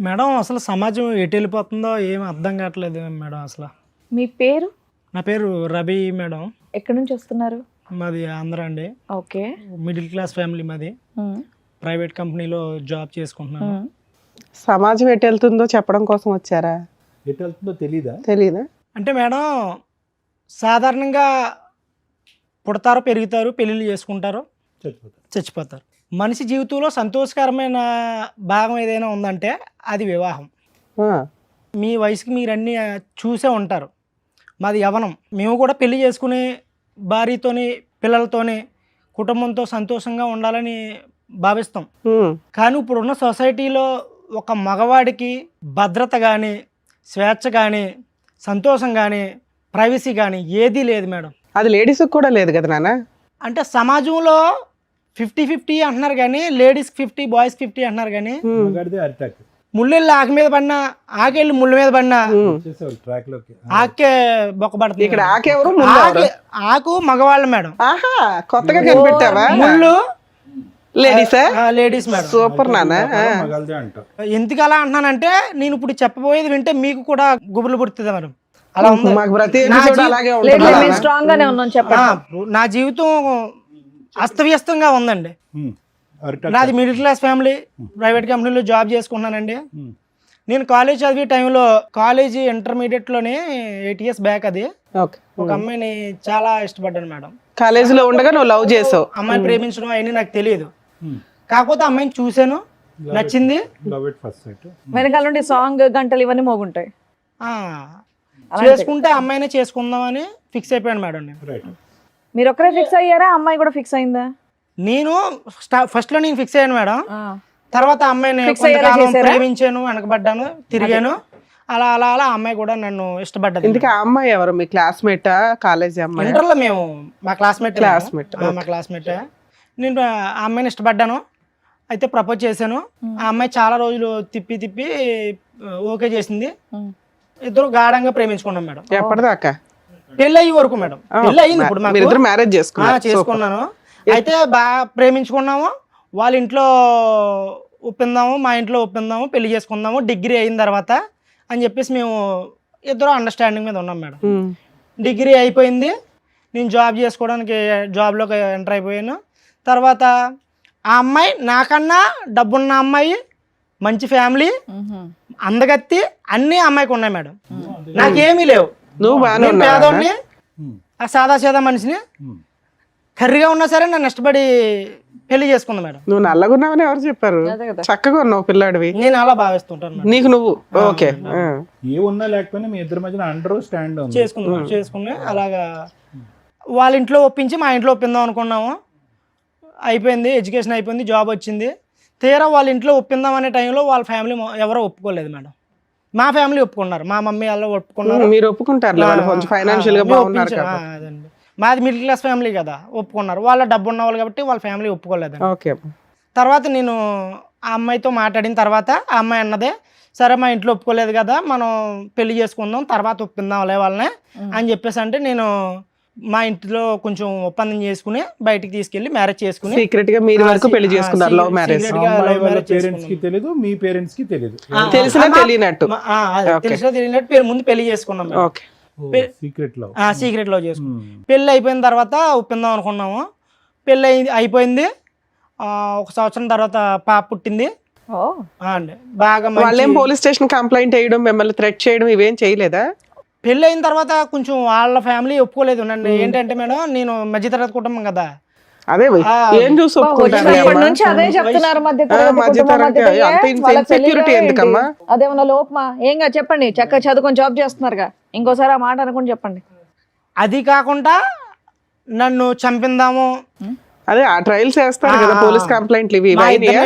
Madam అసలు సమాజం ఎటు వెళ్ళిపోతుందో ఏం అర్థం కావట్లేదు మేడం అసలు. మీ పేరు? నా పేరు రవి మేడం. ఎక్కడి నుంచి వస్తున్నారు? మాది ఆంధ్ర అండి. ఓకే. మిడిల్ క్లాస్ ఫ్యామిలీ మాది. ప్రైవేట్ కంపెనీలో జాబ్ చేసుకుంటున్నాను. సమాజం ఎటు వెళ్తుందో చెప్పడం కోసం వచ్చారా? ఎటు వెళ్తుందో తెలీదా? అంటే మేడం సాధారణంగా పుడతారు, పెరుగుతారు, పెళ్ళిళ్ళు చేసుకుంటారు, చచ్చిపోతారు. మనిషి జీవితంలో సంతోషకరమైన భాగం ఏదైనా ఉందంటే అది వివాహం. మీ వయసుకి మీరు అన్నీ చూసే ఉంటారు. మాది యవ్వనం. మేము కూడా పెళ్లి చేసుకుని భార్యతోని పిల్లలతోని కుటుంబంతో సంతోషంగా ఉండాలని భావిస్తాం. కానీ ఇప్పుడున్న సొసైటీలో ఒక మగవాడికి భద్రత కానీ, స్వేచ్ఛ కానీ, సంతోషం కానీ, ప్రైవసీ కానీ ఏదీ లేదు మేడం. అది లేడీస్కి కూడా లేదు కదా నాన్న. అంటే సమాజంలో 50-50 అంటున్నారు కానీ లేడీస్కి 50, బాయ్స్ 50 అంటున్నారు కానీ ముళ్ళెళ్ళి ఆకు మీద పడినా, ఆకెళ్ళి ముళ్ళ మీద పడినా ఆకే బొక్కబడుతుంది. ఇక్కడ ఆకెవరు? ఆకు మగవాళ్ళ మేడం. ఆహా, కొత్తగా కనిపెట్టావా? ముళ్ళు లేడీసా? Ladies madam. సూపర్ నాన్న. ఎందుకు అలా అంటున్నానంటే నేను ఇప్పుడు చెప్పబోయేది వింటే మీకు కూడా గుబులు పుడుతుంది మేడం. అలా ఉంది. మాకు ప్రతి ఎపిసోడ్ అలాగే లేదు, ఉంటుంది. మేము స్ట్రాంగ్ గానే ఉన్నాం, చెప్పండి. నా జీవితం అస్తవ్యస్తంగా ఉందండి. నాది మిడిల్ క్లాస్ ఫ్యామిలీ, ప్రైవేట్ కంపెనీలో జాబ్ చేసుకుంటున్నానండి. నేను కాలేజ్ చదివే టైంలో, కాలేజీ ఇంటర్మీడియట్లోనే 8 years బ్యాక్, అది ఒక అమ్మాయిని చాలా ఇష్టపడ్డాను మేడం. కాలేజీలో ఉండగా నువ్వు లవ్ చేసావు. అమ్మాయిని ప్రేమించడం అవన్నీ నాకు తెలియదు. కాకపోతే అమ్మాయిని చూశాను, నచ్చింది. వెనకాల నుండి సాంగ్ గంటలు ఇవన్నీ మోగుంటాయి. చేసుకుంటే అమ్మాయినే చేసుకుందామని ఫిక్స్ అయిపోయాను మేడం నేను. మీరు ఒక్కరే ఫిక్స్ అయ్యారా? అమ్మాయి కూడా ఫిక్స్ అయిందా? నేను ఫస్ట్ లో నేను ఫిక్స్ అయ్యాను మేడం. తర్వాత అమ్మాయిని కొంతకాలం ప్రేమించాను, వెనకబడ్డాను, తిరిగాను. అలా అలా అలా అమ్మాయి కూడా నన్ను ఇష్టపడ్డది. ఇందుకే ఆ అమ్మాయి ఎవరు? మీ క్లాస్మేటా? కాలేజీ అమ్మాయి? ఇంటర్లో మేము మా క్లాస్మేట్. నేను ఆ అమ్మాయిని ఇష్టపడ్డాను. అయితే ప్రపోజ్ చేశాను. ఆ అమ్మాయి చాలా రోజులు తిప్పి తిప్పి ఓకే చేసింది. ఇద్దరు గాఢంగా ప్రేమించుకున్నాం మేడం. ఎప్పటిదాకా? పెళ్ళి అయ్యే వరకు మేడం. పెళ్ళి అయింది. ఇప్పుడు మ్యారేజ్ చేసుకున్నాను. అయితే బాగా ప్రేమించుకున్నాము. వాళ్ళ ఇంట్లో ఒప్పిందాము, మా ఇంట్లో ఒప్పిందాము, పెళ్లి చేసుకుందాము డిగ్రీ అయిన తర్వాత అని చెప్పేసి మేము ఇద్దరు అండర్స్టాండింగ్ మీద ఉన్నాం మేడం. డిగ్రీ అయిపోయింది. నేను జాబ్ చేసుకోవడానికి జాబ్లోకి ఎంటర్ అయిపోయాను. తర్వాత ఆ అమ్మాయి నాకన్నా డబ్బున్న అమ్మాయి, మంచి ఫ్యామిలీ, అందగత్తి అన్నీ అమ్మాయికి ఉన్నాయి మేడం. నాకేమీ లేవు. నువ్వు పేదోడిని, ఆ సాదా సీదా మనిషిని, కర్రీగా ఉన్నా సరే నన్ను ఇష్టపడి పెళ్లి చేసుకుంది మేడం. నువ్వు నల్లగున్నావని ఎవరు చెప్పారు? చక్కగా ఉన్నావు పిల్లాడివి. నేను అలా భావిస్తుంటాను. నీకు నువ్వు ఓకే. ఏ ఉన్నా లేకపోయినా మీ ఇద్దరి మధ్యన అండర్స్టాండ్ చేసుకుని అలాగా వాళ్ళ ఇంట్లో ఒప్పించి మా ఇంట్లో ఒప్పిందాం అనుకున్నాము. అయిపోయింది, ఎడ్యుకేషన్ అయిపోయింది, జాబ్ వచ్చింది. తీరా వాళ్ళ ఇంట్లో ఒప్పిందాం అనే టైంలో వాళ్ళ ఫ్యామిలీ ఎవరో ఒప్పుకోలేదు మేడం. మా ఫ్యామిలీ ఒప్పుకున్నారు, మా మమ్మీ వాళ్ళు ఒప్పుకున్నారు. మీరు ఒప్పుకుంటారు, కొంచెం ఫైనాన్షియల్ గా బాగున్నారు. అదండి, మాది మిడిల్ క్లాస్ ఫ్యామిలీ కదా, ఒప్పుకున్నారు. వాళ్ళ డబ్బు ఉన్న వాళ్ళు కాబట్టి వాళ్ళ ఫ్యామిలీ ఒప్పుకోలేదు. తర్వాత నేను ఆ అమ్మాయితో మాట్లాడిన తర్వాత ఆ అమ్మాయి అన్నదే, సరే మా ఇంట్లో ఒప్పుకోలేదు కదా, మనం పెళ్లి చేసుకుందాం, తర్వాత ఒప్పిందాంలే వాళ్ళని అని చెప్పేసి అంటే నేను మా ఇంట్లో కొంచెం ఒప్పందం చేసుకుని బయటికి తీసుకెళ్లి మ్యారేజ్ చేసుకుని సీక్రెట్ గా మీరు వరకు పెళ్లి చేసుకున్నారు. Love marriage. పేరెంట్స్ కి తెలియదు, మీ పేరెంట్స్ కి తెలియదు. తెలిసినా తెలియనట్టు పేరు ముందు పెళ్లి చేసుకున్నాం. సీక్రెట్ లో చేసుకున్నాం. పెళ్లి అయిపోయిన తర్వాత ఒప్పిందాం అనుకున్నాము. పెళ్లి అయిపోయింది. 1 సంవత్సరం తర్వాత పాప పుట్టింది అండి. బాగా వాళ్ళేం పోలీస్ స్టేషన్ కంప్లైంట్ చేయడం, మిమ్మల్ని థ్రెట్ చేయడం ఇవేం చేయలేదా? పెళ్ళి అయిన తర్వాత కొంచెం వాళ్ళ ఫ్యామిలీ ఒప్పుకోలేదు నన్ను. ఏంటంటే మేడం, నేను మధ్యతరగతి కుటుంబం కదా. అదే ఏం చూసి అదేమన్నా లోపమా? ఏంగా చెప్పండి, చక్కగా చదువుకొని జాబ్ చేస్తున్నారుగా, ఇంకోసారి ఆ మాట అనుకుని చెప్పండి. అది కాకుండా నన్ను చంపిందాము, అదే ఆ ట్రయల్స్ చేస్తారు కదా పోలీస్ కంప్లైంట్లు, ఇవి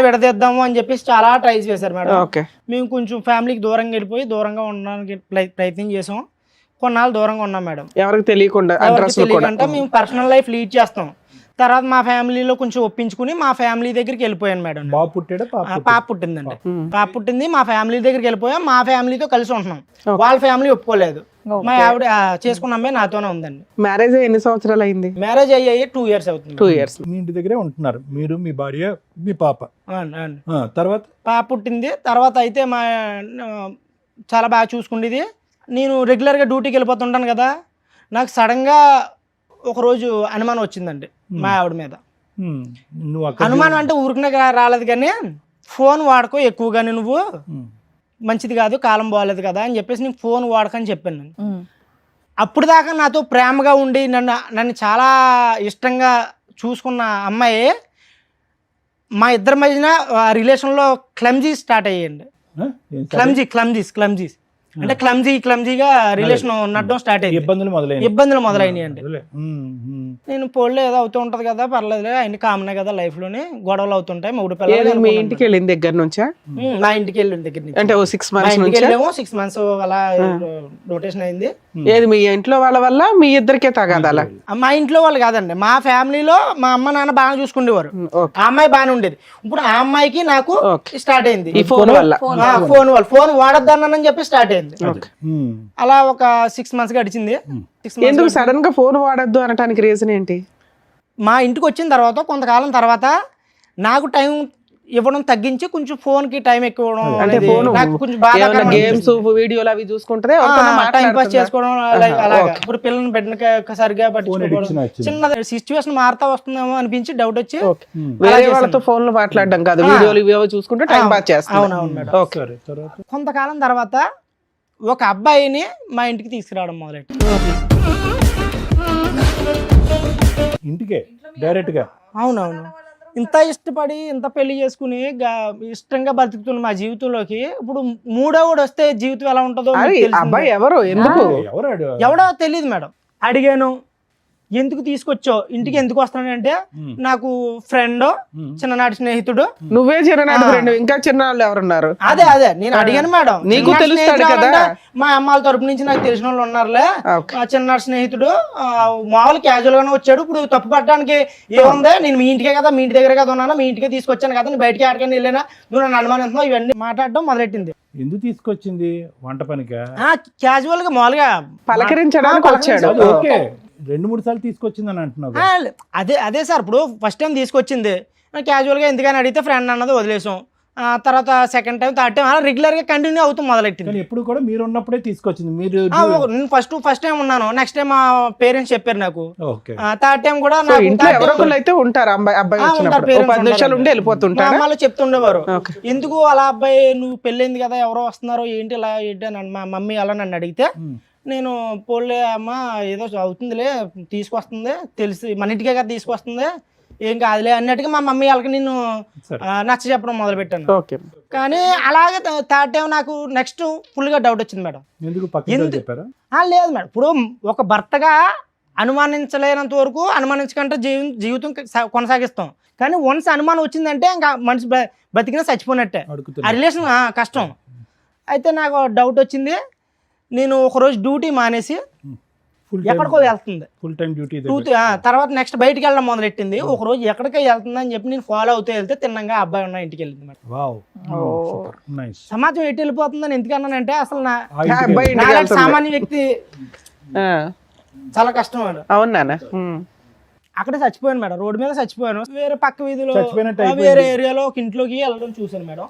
విడదీద్దాము అని చెప్పేసి చాలా ట్రైల్స్ చేశారు మేడం. మేము కొంచెం ఫ్యామిలీకి దూరంగా వెళ్ళిపోయి దూరంగా ఉండడానికి ప్రయత్నం చేసాం. కొన్నాళ్ళు దూరంగా ఉన్నాం మేడం. ఎవరికి తెలియకుండా మేము పర్సనల్ లైఫ్ లీడ్ చేస్తాం. తర్వాత మా ఫ్యామిలీలో కొంచెం ఒప్పించుకుని మా ఫ్యామిలీ దగ్గరికి వెళ్ళిపోయాను మేడం. పాప పుట్టిందండి. పాప పుట్టింది, మా ఫ్యామిలీ దగ్గరికి వెళ్ళిపోయాం. మా ఫ్యామిలీతో కలిసి ఉంటున్నాం. వాళ్ళ ఫ్యామిలీ ఒప్పుకోలేదు. మా ఆవిడ చేసుకున్న అమ్మాయి నాతోనే ఉందండి. మ్యారేజ్ ఎన్ని సంవత్సరాలు అయింది? మ్యారేజ్ అయ్యాయి 2 years అవుతుంది. 2 years. మీ ఇంటి దగ్గరే ఉంటున్నారు మీరు, మీ భార్య, మీ పాప. అవును, అవును. తర్వాత పాప పుట్టింది. తర్వాత అయితే మా చాలా బాగా చూసుకుండేది. నేను రెగ్యులర్గా డ్యూటీకి వెళ్ళిపోతుంటాను కదా, నాకు సడన్గా ఒకరోజు అనుమానం వచ్చిందండి మా ఆవిడ మీద. నువ్వు అక్కడ అనుమానం అంటే ఊరికనే రాలేదు, కానీ ఫోన్ వాడుకో ఎక్కువగానే, నువ్వు మంచిది కాదు, కాలం బాగాలేదు కదా అని చెప్పేసి నేను ఫోన్ వాడకని చెప్పాను నేను. అప్పుడు దాకా నాతో ప్రేమగా ఉండి నన్ను చాలా ఇష్టంగా చూసుకున్న అమ్మాయి మా ఇద్దరి మధ్యన రిలేషన్లో క్లమ్జీ స్టార్ట్ అయ్యండి. క్లమ్జీస్ అంటే క్లమ్జీగా రిలేషన్ నడడం స్టార్ట్ అయ్యింది. ఇబ్బందులు మొదలైనాయండి. నేను పోలే ఏదో అవుతూ ఉంటది కదా, పర్లేదు, అన్ని కామనే కదా లైఫ్ లోని, గొడవలు అవుతుంటాయి. మూడు పిల్లలు. మీ ఇంటికి వెళ్ళిన దగ్గర నుంచా? మా ఇంటికి వెళ్ళిన దగ్గర నుంచి అంటే 6 months నుంచి 6 months అలా రొటేషన్ అయింది. ఏది మీ ఇంట్లో వాళ్ళ వల్ల మీ ఇద్దరికే తగాదాలా? మా ఇంట్లో వాళ్ళు కాదండి, మా ఫ్యామిలీలో మా అమ్మ నాన్న బాగా చూసుకునేవారు. ఆ అమ్మాయి బాగానే ఉండేది. ఇప్పుడు ఆ అమ్మాయికి నాకు స్టార్ట్ అయింది ఈ ఫోన్ వల్ల. ఫోన్ వాడొద్దన్నానని చెప్పి స్టార్ట్ అయింది. అలా ఒక 6 months గడిచింది. ఎందుకు సడన్ గా ఫోన్ వాడద్దు అనడానికి రీజన్ ఏంటి? మా ఇంటికి వచ్చిన తర్వాత కొంతకాలం తర్వాత నాకు టైం ఇవ్వడం తగ్గించి కొంచెం ఫోన్ కి టైం ఎక్కువ ఇవ్వడం అంటే అనేది ఫోన్ నాకు కొంచెం బాగా గేమ్స్ వీడియోలు అవి చూసుకుంటే టైం పాస్ చేసుకోవడం అలాగా. ఇప్పుడు పిల్లల్ని పెట్టిన సరిగా పట్టించుకోవడం, చిన్న సిచ్యువేషన్ మారుతా వస్తుందేమో అనిపించి డౌట్ వచ్చి వేరే వాళ్ళతో ఫోన్ లో మాట్లాడడం కాదు, వీడియోలు ఇవి చూసుకుంటే టైం పాస్ చేస్తాం. అవునవును మేడం. కొంతకాలం తర్వాత ఒక అబ్బాయిని మా ఇంటికి తీసుకురావడం మొదలెట్టి, ఇంటికే డైరెక్ట్ గా. అవునవును. ఇంత ఇష్టపడి ఇంత పెళ్లి చేసుకుని ఇష్టంగా బతుకుతున్న మా జీవితంలోకి ఇప్పుడు మూడోవాడు వస్తే జీవితం ఎలా ఉంటుందో అబ్బాయి ఎవరు, ఎందుకు, ఎవడో తెలియదు మేడం. అడిగాను, ఎందుకు తీసుకొచ్చావు ఇంటికి, ఎందుకు వస్తానంటే నాకు ఫ్రెండ్, చిన్ననాటి స్నేహితుడు. నువ్వే చిన్ననాటి ఫ్రెండ్, ఇంకా చిన్నవాళ్ళు ఎవరున్నారు? అదే నేను అడిగాను మేడం. నీకు తెలుస్తాడు కదా, మా అమ్మాల తరపు నుంచి నాకు తెలిసిన వాళ్ళు ఉన్నారులే. చిన్ననాటి స్నేహితుడు మామూలు క్యాజువల్ గానే వచ్చాడు. ఇప్పుడు తప్పు పట్టడానికి ఏముంది, నేను మీ ఇంటికే కదా, మీ ఇంటి దగ్గర కదా ఉన్నాను, మీ ఇంటికే తీసుకొచ్చాను కదా, నేను బయటికి ఆడకని వెళ్ళినా, నువ్వు నన్ను అనుమానిస్తున్నావు, ఇవన్నీ మాట్లాడడం మొదలెట్టింది. ఎందుకు తీసుకొచ్చింది? వంట పనికా? క్యాజువల్ గా మామూలుగా పలకరించడానికి వచ్చాడు. ఓకే, 2-3 సార్లు తీసుకొచ్చింది అని అంటున్నావు. అదే సార్, ఇప్పుడు ఫస్ట్ టైం తీసుకొచ్చింది క్యాజువల్గా ఎందుకని అడిగితే ఫ్రెండ్ అన్నది వదిలేసాం. తర్వాత సెకండ్ టైం, థర్డ్ టైం అలా రెగ్యులర్గా కంటిన్యూ అవుతూ మొదలెట్టింది. ఎప్పుడు కూడా మీరు ఉన్నప్పుడే తీసుకొచ్చింది మీరు? నేను ఫస్ట్ టైం ఉన్నాను, నెక్స్ట్ టైం మా పేరెంట్స్ చెప్పారు నాకు, థర్డ్ టైం కూడా అయితే ఉంటారు. అమ్మాయిలు చెప్తుండేవారు, ఎందుకు అలా అబ్బాయి నువ్వు పెళ్ళైంది కదా, ఎవరో వస్తున్నారో ఏంటి ఇలా ఏంటి అని మా మమ్మీ అలా నన్ను అడిగితే, నేను పోలే అమ్మ ఏదో అవుతుందిలే, తీసుకొస్తుంది, తెలిసి మన ఇంటికే కదా తీసుకొస్తుంది, ఏం కాదులే అన్నట్టుగా మా మమ్మీ వాళ్ళకి నేను నచ్చ చెప్పడం మొదలు పెట్టాను. కానీ అలాగే థర్డ్ టైం నాకు నెక్స్ట్ ఫుల్ గా డౌట్ వచ్చింది మేడం. లేదు మేడం, ఇప్పుడు ఒక భర్తగా అనుమానించలేనంత వరకు అనుమానించకంటే జీవితం కొనసాగిస్తాం. కానీ వన్స్ అనుమానం వచ్చిందంటే ఇంకా మనిషి బతికినా చచ్చిపోయినట్టే, ఆ రిలేషన్ కష్టం. అయితే నాకు డౌట్ వచ్చింది. నేను ఒకరోజు డ్యూటీ మానేసి ఎక్కడికో వెళ్తుంది, ఫుల్ టైం డ్యూటీ. తర్వాత నెక్స్ట్ బయటికి వెళ్ళడం మొదలెట్టింది. ఒక రోజు ఎక్కడికో వెళ్తుంది అని చెప్పి నేను ఫాలో అవుతూ వెళ్తే తిన్నంగా అబ్బాయి ఉన్న ఇంటికి వెళ్ళింది మేడం. సమాజం ఎటు వెళ్ళిపోతుందని ఎందుకన్నానంటే అసలు సామాన్య వ్యక్తి చాలా కష్టం మేడం. అవునా? అక్కడే చచ్చిపోయాను మేడం, రోడ్డు మీద చచ్చిపోయాను. వేరే పక్క వీధిలో వేరే ఏరియాలో ఒక ఇంట్లోకి వెళ్ళడం చూసాను మేడం.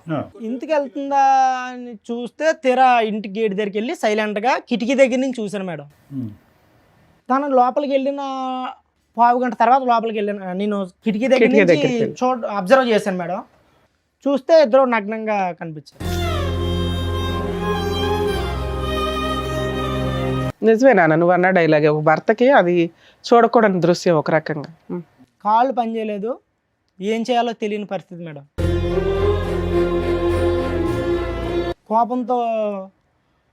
ఇంటికి వెళ్తుందా అని చూస్తే తీరా ఇంటి గేట్ దగ్గరికి వెళ్ళి సైలెంట్ గా కిటికీ దగ్గర నుంచి చూసాను మేడం. తను లోపలికి వెళ్ళిన 1/2 గంట తర్వాత లోపలికి వెళ్ళిన నేను కిటికీ దగ్గర నుంచి అబ్జర్వ్ చేశాను మేడం. చూస్తే ఇద్దరు నగ్నంగా కనిపించారు. నిజమే నాన్న, నువ్వు అన్న డైలాగే, ఒక భర్తకి అది చూడకూడని దృశ్యం ఒక రకంగా. కాళ్ళు పనిచేయలేదు, ఏం చేయాలో తెలియని పరిస్థితి మేడం. కోపంతో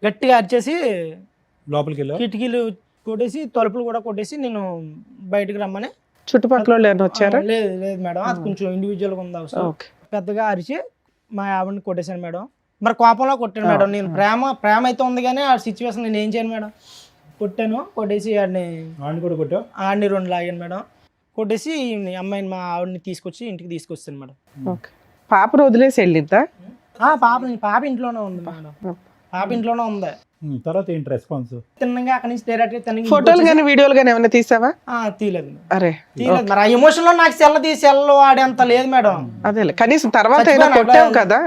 గట్టిగా అరిచేసి లోపలికి వెళ్ళి కిటికీలు కొట్టేసి తలుపులు కూడా కొట్టేసి నేను బయటకు రమ్మని. చుట్టుపక్కల వచ్చారా? లేదు మేడం, అది కొంచెం ఇండివిజువల్గా ఉంది అవసరం. పెద్దగా అరిచి మా ఆవిడని కొట్టేశాను మేడం. మరి కోపంలో కొట్టాను మేడం. నేను ప్రేమ అయితే ఉంది కానీ ఆ సిచ్యువేషన్ నేను ఏం చేయను మేడం. కొట్టాను, కొట్టేసి ఆడిని 2 లాగాను మేడం. కొట్టేసి అమ్మాయిని మా ఆవిడని తీసుకొచ్చి ఇంటికి తీసుకొస్తాను మేడం. పాపను వదిలేసి వెళ్ళిద్దా? పాప ఇంట్లోనే ఉంది మేడం. పాప ఇంట్లోనే ఉంది. తర్వాత ఏంటి రెస్పాన్స్? తిన్నగా అక్కడి నుంచి డైరెక్ట్ తిన్నగా ఫోటోలు కానీ వీడియోలు కానీ ఏమైనా తీసావా? తీయలేదు అరే తీయలేదు మరి. ఆ ఎమోషన్ లో నాకు సెల్ వాడేంత లేదు మేడం. అదేలే కనీసం తర్వాత అయినా కొట్టావు కదా,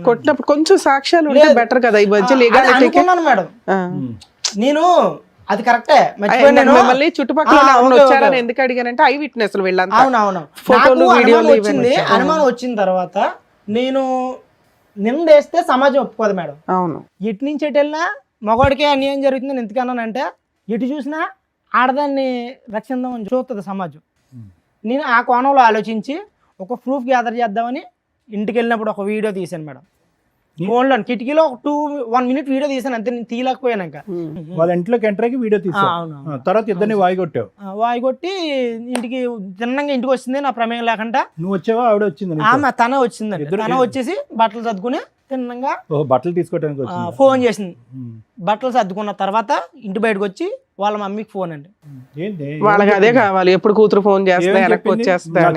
కొట్టినప్పుడు కొంచెం సాక్ష్యాలు ఉంటే బెటర్ కదా. ఈ మధ్య లీగాలిటీకి అనుకున్నాను మేడం నేను, అది కరెక్టే. మిమ్మల్ని చుట్టుపక్కల ఎవరైనా వచ్చారని ఎందుకు అడిగానంటే ఐ విట్నెస్లు వీళ్ళంతా. అవునవును, ఫోటోలు వీడియోలు వచ్చింది. అనుమానం వచ్చిన తర్వాత నేను నిందేస్తే సమాజం ఒప్పుకోదు మేడం. అవును, ఎటు నుంచి ఎటు వెళ్ళినా మగవాడికే అన్యాయం జరుగుతుందని ఎందుకన్నానంటే, ఎటు చూసినా ఆడదాన్ని రక్షిద్దామని చూస్తుంది సమాజం. నేను ఆ కోణంలో ఆలోచించి ఒక ప్రూఫ్ గ్యాదర్ చేద్దామని ఇంటికి వెళ్ళినప్పుడు ఒక వీడియో తీశాను మేడం. ఫోన్లో కిటికీలో ఒక 1 minute వీడియో తీసాను అంతే. నేను తీయలేకపోయాక వాళ్ళ ఇంట్లోకి ఎంటర్ అయ్యి వీడియో తీసాను. తర్వాత ఇద్దరిని వాయిగొట్టావు. వాయిగొట్టి ఇంటికి తిన్నంగా ఇంటికి వచ్చింది నా ప్రమేయం లేకుండా. నువ్వు వచ్చావా ఆవిడ వచ్చింది? ఆమె తన వచ్చిందండి. తన వచ్చేసి బట్టలు సర్దుకుని తిన్నంగా బట్టలు తీసుకోవడానికి ఫోన్ చేసింది. బట్టలు సర్దుకున్న తర్వాత ఇంటి బయటకు వచ్చి వాళ్ళ మమ్మీకి ఫోన్ అండి. వాళ్ళకి అదే కావాలి, ఎప్పుడు కూతురు ఫోన్ చేస్తా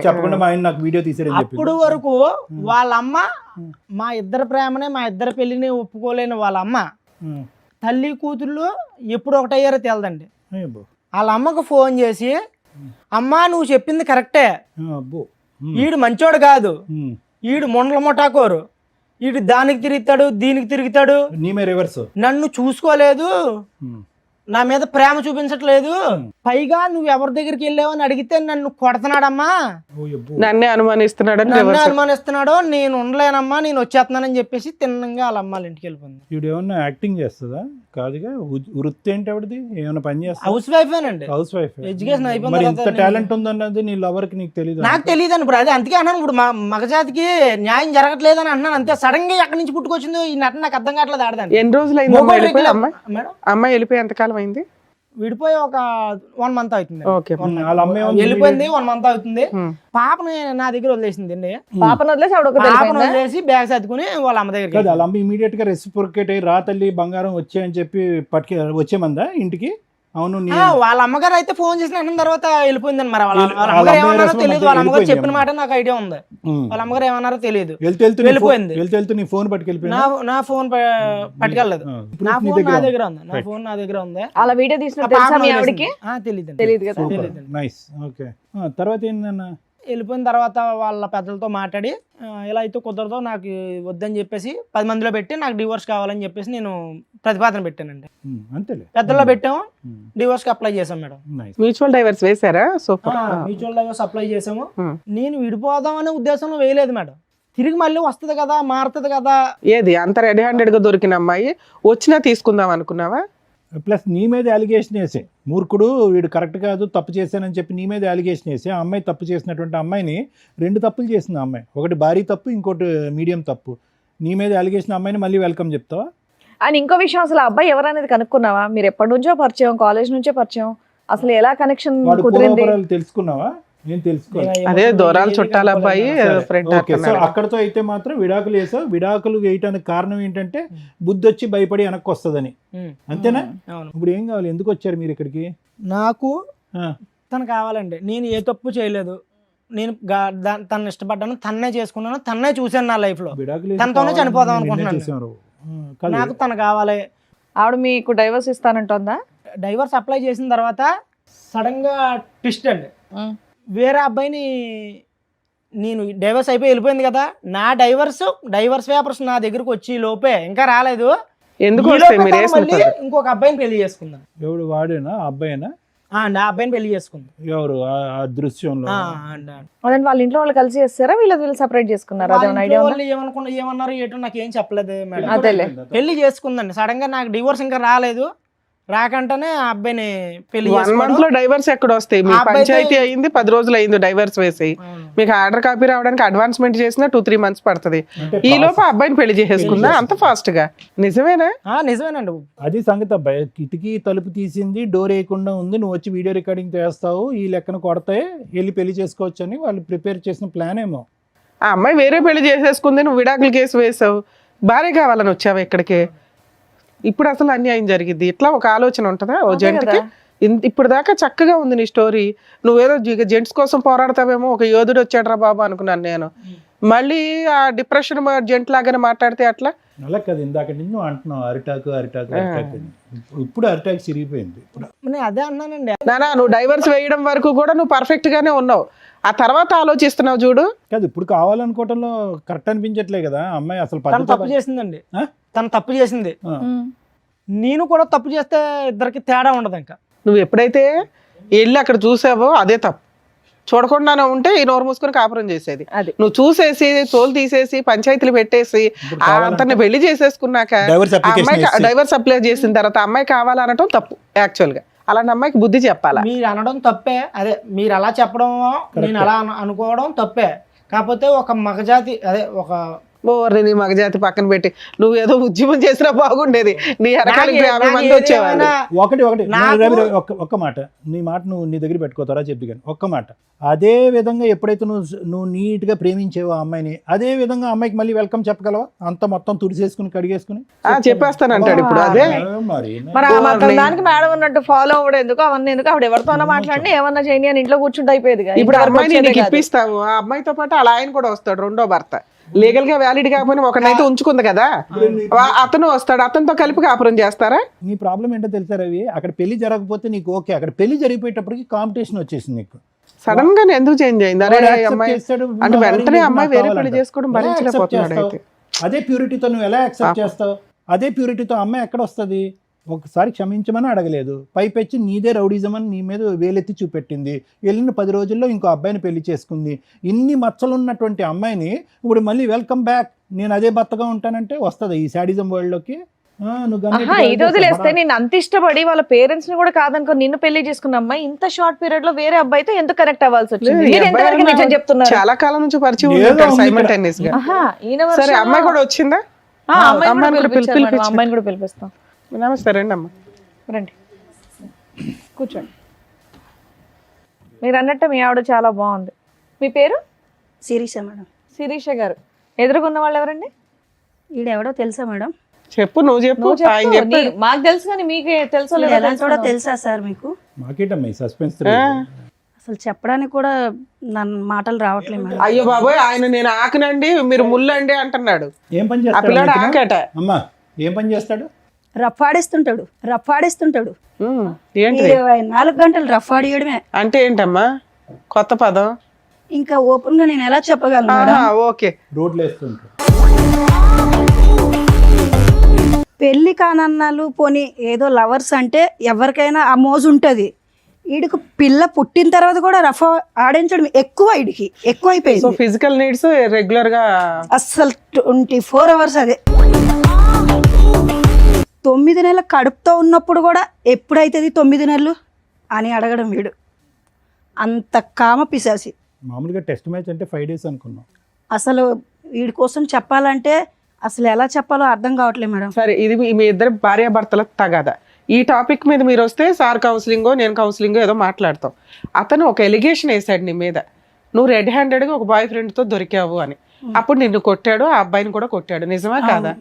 చెప్పకుండా మా ఆయన నాకు వీడియో తీసాడు. అప్పుడు వరకు వాళ్ళ అమ్మ మా ఇద్దరు ప్రేమనే, మా ఇద్దరు పెళ్లిని ఒప్పుకోలేని వాళ్ళ అమ్మ తల్లి కూతుర్లు ఎప్పుడు ఒకటయ్యారో తెలదండి. వాళ్ళ అమ్మకు ఫోన్ చేసి, అమ్మా నువ్వు చెప్పింది కరెక్టే, ఈడు మంచోడు కాదు, ఈడు మొండల ముఠాకోరు, ఈడు దానికి తిరుగుతాడు దీనికి తిరుగుతాడు, నన్ను చూసుకోలేదు, నా మీద ప్రేమ చూపించట్లేదు, పైగా నువ్వు ఎవరి దగ్గరికి వెళ్ళావని అడిగితే నన్ను కొడుతున్నాడమ్మా, నన్నే అనుమానిస్తున్నాడు, నేను ఉండలేనమ్మా, నేను వచ్చేస్తున్నానని చెప్పేసి తిన్నంగా వాళ్ళ అమ్మాళ్ళ ఇంటికి వెళ్ళిపోయింది. ఇప్పుడు ఏమన్నా యాక్టింగ్ చేస్తుందా? కాదుగా, వృత్తి ఏంటి ఆవిడది? ఏమైనా పని చేస్తా? హౌస్ వైఫేనండి. House wife. ఎడ్యుకేషన్ అయిపోయింది. మరి ఇంత టాలెంట్ ఉందన్నది నీ లవర్ కి నీకు తెలియదు? నాకు తెలియదు అండి. ఇప్పుడు అదే అందుకే అన్నాను, ఇప్పుడు మగజాతికి న్యాయం జరగట్లేదు అని అంటున్నాను అంతే. సడన్ గా ఎక్కడి నుంచి పుట్టుకొచ్చిందో ఈ నటన నాకు అర్థం కావట్లేదు. ఆడదాన్ని ఎన్ని రోజులు అయింది అమ్మాయి వెళ్ళిపోయి? ఎంతకాలం అయింది విడిపోయి? ఒక 1 month అవుతుంది. వెళ్ళిపోయింది 1 month అవుతుంది. పాపని నా దగ్గర వదిలేసింది అండి. పాపను వదిలేసి బ్యాగ్ సర్దుకుని వాళ్ళ అమ్మ దగ్గర. వాళ్ళ అమ్మ ఇమీడియట్ గా రెసిప్రొకేట్ అయ్యి రా తల్లి బంగారం వచ్చాయని చెప్పి వచ్చేమందా ఇంటికి? అవును, వాళ్ళ అమ్మగారు అయితే ఫోన్ చేసిన అన్న తర్వాత వెళ్ళిపోయిందని. మరి వాళ్ళ అమ్మగారు ఏమన్నారో తెలియదు. వాళ్ళ అమ్మగారు చెప్పిన మాట నాకు ఐడియా ఉంది. వాళ్ళ అమ్మగారు ఏమన్నారో తెలియదు. వెళ్ళిపోయింది. నీ ఫోన్ పట్టుకెళ్ళిపోయి నా ఫోన్ పట్టుకెళ్ళలేదు. నా ఫోన్ నా దగ్గర ఉంది. నా ఫోన్ నా దగ్గర ఉంది. అలా వీడియో తీసిన తెలియదు కదా. నైస్. ఓకే, తర్వాత ఏంటన్నా? వెళ్ళిపోయిన తర్వాత వాళ్ళ పెద్దలతో మాట్లాడి ఇలా అయితే కుదరదో, నాకు వద్దని చెప్పేసి 10 మందిలో పెట్టి నాకు డివోర్స్ కావాలని చెప్పేసి నేను ప్రతిపాదన పెట్టానండి. అంతేలే, పెద్దల్లో పెట్టాము, డివోర్స్ కి అప్లై చేసాం మేడం. మ్యూచువల్ డైవర్స్ వేసారా? మ్యూచువల్ డైవర్స్ అప్లై చేసాము. నేను విడిపోదాం అనే ఉద్దేశంలో వేయలేదు మేడం. తిరిగి మళ్ళీ వస్తుంది కదా, మారుతుంది కదా. ఏది అంత రెడీ హ్యాండెడ్ గా దొరికిన అమ్మాయి వచ్చినా తీసుకుందాం అనుకున్నావా? ప్లస్ నీ మీద అలిగేషన్ వేసే మూర్ఖుడు వీడు కరెక్ట్ కాదు, తప్పు చేశానని చెప్పి నీ మీద అలిగేషన్ వేసి ఆ అమ్మాయి తప్పు చేసినటువంటి అమ్మాయిని 2 తప్పులు చేసింది ఆ అమ్మాయి. ఒకటి భారీ తప్పు, ఇంకోటి మీడియం తప్పు. నీ మీద అలిగేషన్ అమ్మాయిని మళ్ళీ వెల్కమ్ చెప్తావా? అండ్ ఇంకో విషయం, అసలు అబ్బాయి ఎవరనేది కనుక్కున్నావా? మీరు ఎప్పటి నుంచో పరిచయం, కాలేజ్ నుంచే పరిచయం, అసలు ఎలా కనెక్షన్ కుదిరింది తెలుసుకున్నావా? నేను తెలుసుకోవాలి. అదే దూరాలు చుట్టాల అబ్బాయి ఫ్రెండ్. అక్కడతో అయితే మాత్రం విడాకులు వేసావు. విడాకులు వేయటానికి కారణం ఏంటంటే బుద్ధి వచ్చి భయపడి వెనక్కి వస్తుందని, అంతేనా? ఇప్పుడు ఏం కావాలి? ఎందుకు వచ్చారు మీరు ఇక్కడికి? నాకు తను కావాలండి. నేను ఏ తప్పు చేయలేదు. నేను తను ఇష్టపడ్డాను, తన్నే చేసుకున్నాను, తన్నే చూశాను నా లైఫ్ లో. తనతోనే చనిపోదాం అనుకుంటున్నాను. నాకు తను కావాలి. ఆవిడ మీకు డైవర్స్ ఇస్తానంటుందా? డైవర్స్ అప్లై చేసిన తర్వాత సడన్ గా ట్విస్ట్ అండి. వేరే అబ్బాయిని, నేను డైవర్స్ అయిపోయి వెళ్ళిపోయింది కదా, నా డైవర్స్ పేపర్స్ నా దగ్గరకు వచ్చి లోపే ఇంకా రాలేదు. మళ్ళీ ఇంకొక అబ్బాయిని పెళ్లి చేసుకున్నాను. ఎవడు? వాడేనా? అబ్బాయినా? ఆ అబ్బాయిని పెళ్లి చేసుకుంది. ఎవరు? ఆ దృశ్యంలో వాళ్ళ ఇంట్లో వాళ్ళు కలిసి చేస్తారా, వీళ్ళు సెపరేట్ చేసుకున్నారా? ఏమన్నారు ఏటో నాకు ఏం చెప్పలేదు మేడం. పెళ్లి చేసుకుందండి. సడన్ గా నాకు డివోర్స్ ఇంకా రాలేదు. రాకంటేనే ఆ అబ్బాయిని పెళ్లి 1 month లో డైవర్స్ ఎక్కడ వస్తాయి? మీ పంచాయతీ అయింది 10 రోజులు అయింది డైవర్స్ వేసి. మీకు ఆర్డర్ కాపీ రావడానికి అడ్వాన్స్మెంట్ చేసినా 2-3 months పడుతుంది. ఈ లోపు అబ్బాయిని పెళ్లి చేసేసుకుందా అంత ఫాస్ట్ గా? నిజమేనా? నిజమేనండి. అది సంగతి. అబ్బాయి కిటికీ తలుపు తీసింది, డోర్ వేయకుండా ఉంది, నువ్వు వచ్చి వీడియో రికార్డింగ్ చేస్తావు, ఈ లెక్కన కొడతాయి, వెళ్ళి పెళ్లి చేసుకోవచ్చు అని వాళ్ళు ప్రిపేర్ చేసిన ప్లాన్ ఏమో. ఆ అమ్మాయి వేరే పెళ్లి చేసేసుకుంది, నువ్వు విడాకుల కేసు వేసావు, భార్య కావాలని వచ్చావు ఇక్కడికి. ఇప్పుడు అసలు అన్యాయం జరిగింది. ఇట్లా ఒక ఆలోచన ఉంటుందా ఓ జెంట్కి? ఇప్పుడు దాకా చక్కగా ఉంది నీ స్టోరీ. నువ్వేదో జెంట్స్ కోసం పోరాడతావేమో, ఒక యోధుడు వచ్చాడు రా బాబు అనుకున్నాను నేను. మళ్ళీ ఆ డిప్రెషన్ జెంట్ లాగానే మాట్లాడితే అట్లా అలా కదా ఇందాక నుంచి నువ్వు అంటున్నావు అరిటాకు అరిటాకు అరిటాకు అని. ఇప్పుడు అరిటాకు చిరిగిపోయింది. ఇప్పుడు నేను అదే అన్నానండి. నానా నువ్వు డైవర్స్ వేయడం వరకు కూడా నువ్వు పర్ఫెక్ట్ గానే ఉన్నావు, ఆ తర్వాత ఆలోచిస్తున్నావు చూడు. కాదు ఇప్పుడు కావాలనుకోవటంలో కరెక్ట్ అనిపించట్లే కదా అమ్మాయి అసలు తను తప్పు చేసిందండి. ఆ? తను తప్పు చేసింది, ఆ. నేను కూడా తప్పు చేస్తే ఇద్దరికి తేడా ఉండదు. ఇంకా నువ్వు ఎప్పుడైతే వెళ్ళి అక్కడ చూసావో అదే తప్పు. చూడకుండానే ఉంటే ఈ నోరు మూసుకొని కాపురం చేసేది. అది. నువ్వు చూసేసి తోలు తీసేసి పంచాయతీలు పెట్టేసి ఇప్పుడు ఆ కావాలంటే అతన్ని పెళ్లి చేసేసుకున్నాక డైవర్స్ ఆ అమ్మాయి అప్లికేషన్ వేసి- డైవర్స్ అప్లై చేసిన తర్వాత అమ్మాయి కావాలనటం తప్పు. యాక్చువల్ గా అలాంటి అమ్మాయికి బుద్ధి చెప్పాలా. మీరు అనడం తప్పే, అదే మీరు అలా చెప్పడం నేను అలా అనుకోవడం తప్పే. కాకపోతే ఒక మగజాతి అదే ఒక నీ మగజాతి పక్కన పెట్టి నువ్వు ఏదో ఉద్యమం చేసినా బాగుండేది. నీ వెనకాలకి 50 మంది వచ్చేవాళ్ళు. ఒకటి నాకు- రవి, ఒక్క మాట నీ మాట నువ్వు నీ దగ్గర పెట్టుకోతారా చెప్తు కానీ ఒక్క మాట. అదే విధంగా ఎప్పుడైతే నువ్వు నీట్ గా ప్రేమించేవో ఆ అమ్మాయిని, అదే విధంగా అమ్మాయికి మళ్ళీ వెల్కమ్ చెప్పగలవా? అంత మొత్తం తుడిసేసుకుని కడిగేసుకుని చెప్పేస్తానంటాడు ఇప్పుడు. అదే మరి మరి ఆ మాత్రం దానికి మేడం ఉన్నట్టు ఫాలో అవ్వడం ఎందుకు, అవన్నీ ఎందుకు? ఆవిడ ఎవరితోనో మాట్లాడి ఏమన్నా చేయని అని ఇంట్లో కూర్చుంటే అయిపోయేది. ఇప్పుడు అమ్మాయిని నీకు ఇప్పిస్తాము, ఆ అమ్మాయితో పాటు అలా ఆయన కూడా వస్తాడు, రెండో భర్త. లీగల్ గా వ్యాలిడ్ కాకపోయినా ఒకనైతే ఉంచుకుంది కదా, అతను వస్తాడు, అతనితో కలిపి కాపురం చేస్తారా? నీ ప్రాబ్లం ఏంటో తెలుసా రవి, అక్కడ పెళ్లి జరగకపోతే నీకు ఓకే, అక్కడ పెళ్లి జరిగిపోయేటప్పటికి కాంపిటీషన్ వచ్చేసింది నీకు. సడన్ గా ఎందుకు చేంజ్ అయింది? అరే వాడు accept అమ్మాయి చేస్తాడు, అంటే నా వెంటనే వాడికి అమ్మాయి నాకు వేరే పెళ్లి కావాలంట. చేసుకోవడం ఎలా accept భరించలేకపోతున్నాడు చేస్తావు? అయితే. అదే ప్యూరిటీతో నువ్వు ఎలా యాక్సెప్ట్ చేస్తావు? అదే ప్యూరిటీతో అమ్మాయి ఎక్కడ వస్తుంది? ఒకసారి క్షమించమని అడగలేదు, పైపెచ్చి నీదే రౌడిజం అని నీ మీద వేలెత్తి చూపెట్టింది. వెళ్ళిన 10 రోజుల్లో ఇంకో అబ్బాయిని పెళ్లి చేసుకుంది. ఇన్ని మచ్చలు ఉన్నటువంటి అమ్మాయిని ఇప్పుడు మళ్ళీ వెల్కమ్ బ్యాక్, నేను అదే భర్తగా ఉంటానంటే వస్తుంది ఈ శాడిజం వరల్డ్ లోకి? ఇది వదిలేస్తే నేను అంత ఇష్టపడి వాళ్ళ పేరెంట్స్ ని కూడా కాదనుకో నిన్ను పెళ్లి చేసుకున్న అమ్మాయి ఇంత షార్ట్ పీరియడ్ లో వేరే అబ్బాయితో ఎందుకు కనెక్ట్ అవ్వాల్సి వచ్చింది? లేదు, ఈ మీరు ఎంతవరకు అబ్బాయి నిజం చెప్తున్నారు? చాలా కాలం నుంచి పరిచయం ఏదో ఉంటాడు ఉంది సైమల్టేనియస్ గా. ఈయన సరే version అమ్మాయి లో- కూడా వచ్చిందా? అమ్మాయిని కూడా పిలిపించారు మేడం, పిలిపించు. అమ్మాయిని కూడా పిలిపిస్తాం. నమస్తే రండి అమ్మ. రండి కూర్చోండి. మీరు అన్నట్టు మీ ఆవిడ చాలా బాగుంది. మీ పేరు? శిరీష మేడం. శిరీష గారు. ఎదురుగున్న వాళ్ళు ఎవరండి? ఈడెవడో తెలుసా మేడం? చెప్పు, నువ్వు చెప్పు. నువ్వు ఆయన చెప్పు. చెప్పాడు. మాకు తెలుసు కానీ మీకే తెలుసో లేదో ఎలా కూడా తెలుసుకుందాం. తెలుసా సార్ మీకు? మాకేటమ్మా ఈ సస్పెన్స్? అసలు చెప్పడానికి కూడా నన్ను మాటలు రావట్లేదు మేడం. అయ్యో బాబోయ్, ఆయన నేను ఆకనండి మీరు ముల్లండి అంటున్నాడు. ఏం పని ఆ పిల్లాడు చేస్తాడు ఆకట. అమ్మా? ఏం పని చేస్తాడు? రఫాడిస్తుంటాడు. ఏంటి 24 గంటలు రఫాడియడమే. అంటే ఏంటమ్మా కొత్త పదం? ఇంకా ఓపెన్ గా నేను ఎలా చెప్పగలను మేడం? ఓకే. రోడ్లు వేస్తుంటాడు. పెళ్లి కానన్నాలు పోనీ ఏదో లవర్స్ అంటే ఎవరికైనా ఆ మోజు ఉంటది. వీడికి పిల్ల పుట్టిన తర్వాత కూడా రఫా ఆడించడం సో ఎక్కువైపోయింది. ఫిజికల్ నీడ్స్ రెగ్యులర్ గా అస్సలు 24 hours అదే. 9 నెలల కడుపుతో ఉన్నప్పుడు కూడా ఎప్పుడైతుంది 9 నెలలు అని అడగడం వీడు. అంత కామ పిశాసి. మామూలుగా టెస్ట్ మ్యాచ్ అంటే 5 days అనుకున్నాం. అసలు వీడి కోసం చెప్పాలంటే అసలు ఎలా చెప్పాలో అర్థం కావట్లేదు మేడం. సరే, ఇది మీ ఇద్దరు భార్యాభర్తల తగాదా. ఈ టాపిక్ మీద మీరు వస్తే సార్ కౌన్సిలింగో నేను కౌన్సిలింగో ఏదో మాట్లాడతాం. అతను ఒక ఎలిగేషన్ వేసాడు నీ మీద, నువ్వు రెడ్ హ్యాండెడ్ గా ఒక బాయ్ ఫ్రెండ్ తో దొరికావు అని. అప్పుడు నిన్ను కొట్టాడు, ఆ అబ్బాయిని కూడా కొట్టాడు. నిజమా కాదా?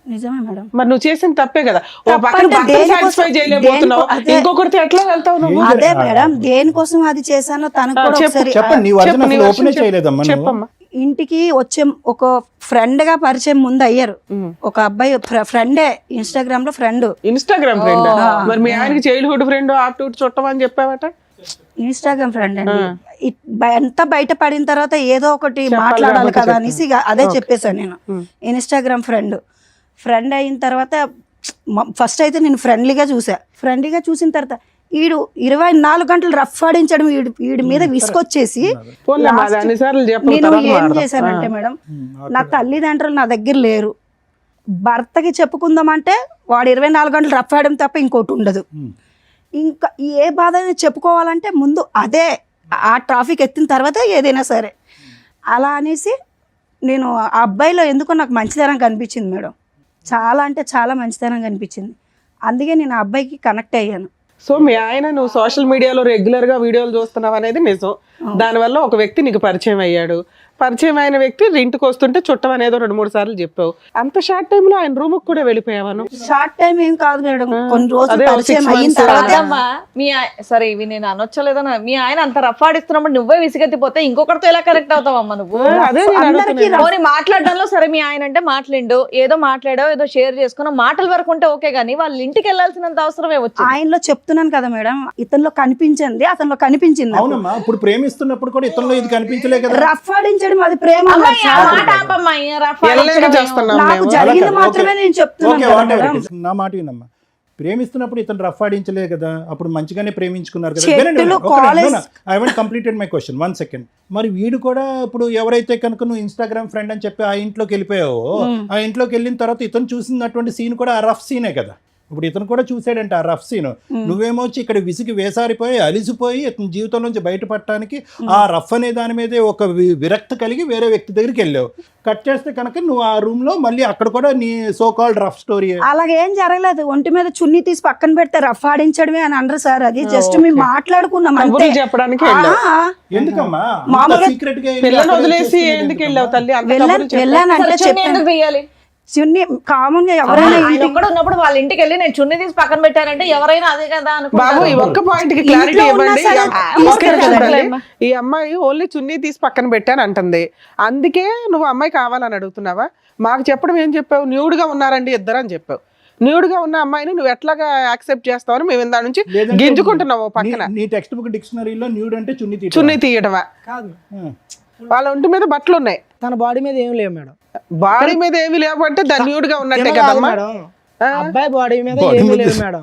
నిజమే మేడం. మరి నువ్వు చేసిన తప్పే కదా. ఓ తప్పంటే పక్కన భర్తను దేనికోసం- సాటిస్ఫై చేయలేకపోతున్నావు, అదే. ఇంకొకరితో ఎట్లా వెళ్తావు నువ్వు? అదే మేడం, దేనికోసం అది చేశానో తనకు కూడా చెప్పు, ఒకసారి చెప్పండి, నీ వర్జన్ చెప్పు, నీ అసలు version ఓపెనే చెప్పు. చేయలేదమ్మా నువ్వు. చెప్పమ్మా. ఇంటికి వచ్చే ఒక ఫ్రెండ్ గా పరిచయం ముందు అయ్యారు. ఒక అబ్బాయి ఫ్రెండే, ఇన్స్టాగ్రామ్ లో ఫ్రెండ్. Instagram friend? మరి మీ ఆయనకి చైల్డ్హుడ్ ఫ్రెండ్ ఆప్టూట్ చుట్టం అని చెప్పావట. ఇన్స్టాగ్రామ్ ఫ్రెండ్ అండి. ఎంత బయట పడిన తర్వాత ఏదో ఒకటి మాట్లాడాలి కదా అనేసి ఇక అదే చెప్పేశాను నేను. ఇన్స్టాగ్రామ్ ఫ్రెండ్ అయిన తర్వాత ఫస్ట్ అయితే నేను ఫ్రెండ్లీగా చూసిన తర్వాత వీడు 24 గంటలు రఫ్ ఆడించడం, వీడి మీద విసుకొచ్చేసి పోన్లేమ్మా, అది అన్నిసార్లు చెప్పు, నేను తర్వాత ఏం మాట్లాడదాం. చేశానంటే మేడం, నా తల్లిదండ్రులు నా దగ్గర లేరు, భర్తకి చెప్పుకుందామంటే వాడు 24 గంటలు రఫ్ ఆడడం తప్ప ఇంకోటి ఉండదు. ఇంకా ఏ బాధ అయినా చెప్పుకోవాలంటే ముందు అదే ఆ ట్రాఫిక్ ఎత్తిన తర్వాత ఏదైనా సరే అలా అనేసి నేను ఆ అబ్బాయిలో ఎందుకో నాకు మంచితనం కనిపించింది మేడం. చాలా అంటే చాలా మంచితనం కనిపించింది. అందుకే నేను ఆ అబ్బాయికి కనెక్ట్ అయ్యాను. సో మీ ఆయన నువ్వు సోషల్ మీడియాలో రెగ్యులర్ గా వీడియోలు చూస్తున్నావు అనేది నిజం. దానివల్ల ఒక వ్యక్తి నీకు పరిచయం అయ్యాడు. పరిచయం అయిన వ్యక్తి ఇంటికి వస్తుంటే చుట్టం అనేది 2-3 సార్లు చెప్పావు. అంత షార్ట్ టైమ్ లో ఆయన రూమ్ కూడా వెళ్ళిపోయావాను. షార్ట్ టైం ఏం కాదు మేడం, కొన్ని రోజులు అదే, పరిచయం 6 అయిన months. తర్వాత అదమ్మా, సరే ఇవి నేను అనొచ్చలేదన్నా, మీ ఆయన అంత రఫ్ ఆడిస్తున్నప్పుడు నువ్వే విసిగెత్తిపోతే ఇంకొకరితో ఎలా కనెక్ట్ అవుతావమ్మా నువ్వు? అదే నేను అందరికీ అడుగుతున్నాను. పోనీ మాట్లాడడంలో సరే మీ ఆయన అంటే మాట్లాడు, ఏదో మాట్లాడో ఏదో షేర్ చేసుకున్నా, మాటల వరకు ఉంటే ఓకే, గానీ వాళ్ళ ఇంటికి వెళ్ళాల్సినంత అవసరమే వచ్చింది. ఆయనలో చెప్తున్నాను కదా మేడం, ఇతనిలో కనిపించింది, అతనిలో కనిపించింది. అవునమ్మా, ఇప్పుడు ప్రేమిస్తున్నప్పుడు కూడా ఇతరులో ఇది కనిపించలే కదా. రఫ్ ఆడించడం అది ప్రేమ అమ్మాయి, ఆ కాదు. మాట ఆపమ్మా, ఈ రఫ్ ఎల్లేగా ఆడించడం చేస్తున్నాం నాకు మేము. జరిగింది ఓకే, మాత్రమే నేను చెప్తున్నాను ఓకే, కదా whatever మేడం. it is. నా మాట వినమ్మా, ప్రేమిస్తున్నప్పుడు ఇతను రఫ్ ఆడించలే కదా, అప్పుడు మంచిగానే ప్రేమించుకున్నారు కదా. చెట్టులు, college- I want completed my question, 1 second. మరి వీడు కూడా ఇప్పుడు ఎవరైతే కనుక నువ్వు ఇన్స్టాగ్రామ్ ఫ్రెండ్ అని చెప్పి ఆ ఇంట్లోకి వెళ్ళిపోయావో, ఆ ఇంట్లోకి వెళ్ళిన తర్వాత ఇతను చూసినటువంటి సీన్ కూడా ఆ రఫ్ సీనే కదా. ఇప్పుడు ఇతను కూడా చూసాడంటే ఆ రఫ్ సీన్. నువ్వేమో వచ్చి ఇక్కడ విసిగి వేసారిపోయి అలిసిపోయి ఇతని జీవితం నుంచి బయటపడటానికి ఆ రఫ్ అనే దాని మీదే ఒక విరక్తి కలిగి వేరే వ్యక్తి దగ్గరికి వెళ్ళావు. కట్ చేస్తే కనుక నువ్వు ఆ రూమ్ లో మళ్ళీ అక్కడ కూడా నీ సో కాల్డ్ రఫ్ స్టోరీ. అలాగేం జరగలేదు, ఒంటి మీద చున్నీ తీసి పక్కన పెడితే రఫ్ ఆడించడమే అని అనరు సార్. అది జస్ట్ మేము మాట్లాడుకున్నాం అంతే. కబుర్లు చెప్పడానికి వెళ్ళావు. ఆ, ఎందుకమ్మా మామూలుగా సీక్రెట్ గా పిల్లని వదిలేసి ఎందుకు వెళ్ళావు తల్లి? అంత కబుర్లు చెప్పు. వెళ్ళానంటే చున్నీ చెప్పాను. ఎందుకు తీయాలి? చున్నీ కామన్ గా ఎవరైనా ఆయన ఒక్కడు ఉన్నప్పుడు వాళ్ళ ఇంటికి వెళ్ళి నేను చున్నీ తీసి పక్కన పెట్టానంటే ఎవరైనా అదే కదా బాబు, ఈ అనుకుంటారు. ఒక్క పాయింట్ కి క్లారిటీ ఇంట్లో ఉన్నా ఇవ్వండి. సరే తీసుకెళ్ళి తీసుకెళ్ళి చూడాలి. ఈ అమ్మాయి ఓన్లీ చున్నీ తీసి పక్కన పెట్టాను అంటుంది. అందుకే నువ్వు అమ్మాయి కావాలని అడుగుతున్నావా? మాకు చెప్పడం ఏం చెప్పావు? న్యూడ్ గా ఉన్నారండి ఇద్దరు అని చెప్పావు. న్యూడ్ గా ఉన్న అమ్మాయిని నువ్వు ఎట్లాగా యాక్సెప్ట్ చేస్తావని మేము ఇందా నుంచి గింజుకుంటున్నావు పక్కన. నీ టెక్స్ట్ బుక్ డిక్షనరీలో న్యూడ్ అంటే చున్నీ తీయటం. చున్నీ తీయడమా? కాదు, వాళ్ళ ఒంటి మీద బట్టలు ఉన్నాయి, తన బాడీ మీద ఏం లేవు మేడం. బాడీ మీద ఏమి లేవంటే దాన్ని న్యూడ్ గా ఉన్నట్టే ఏమో కాదు కదమ్మా. మేడం, అబ్బాయి బాడీ మీద Body ఏమీ మీద- లేవు మేడం.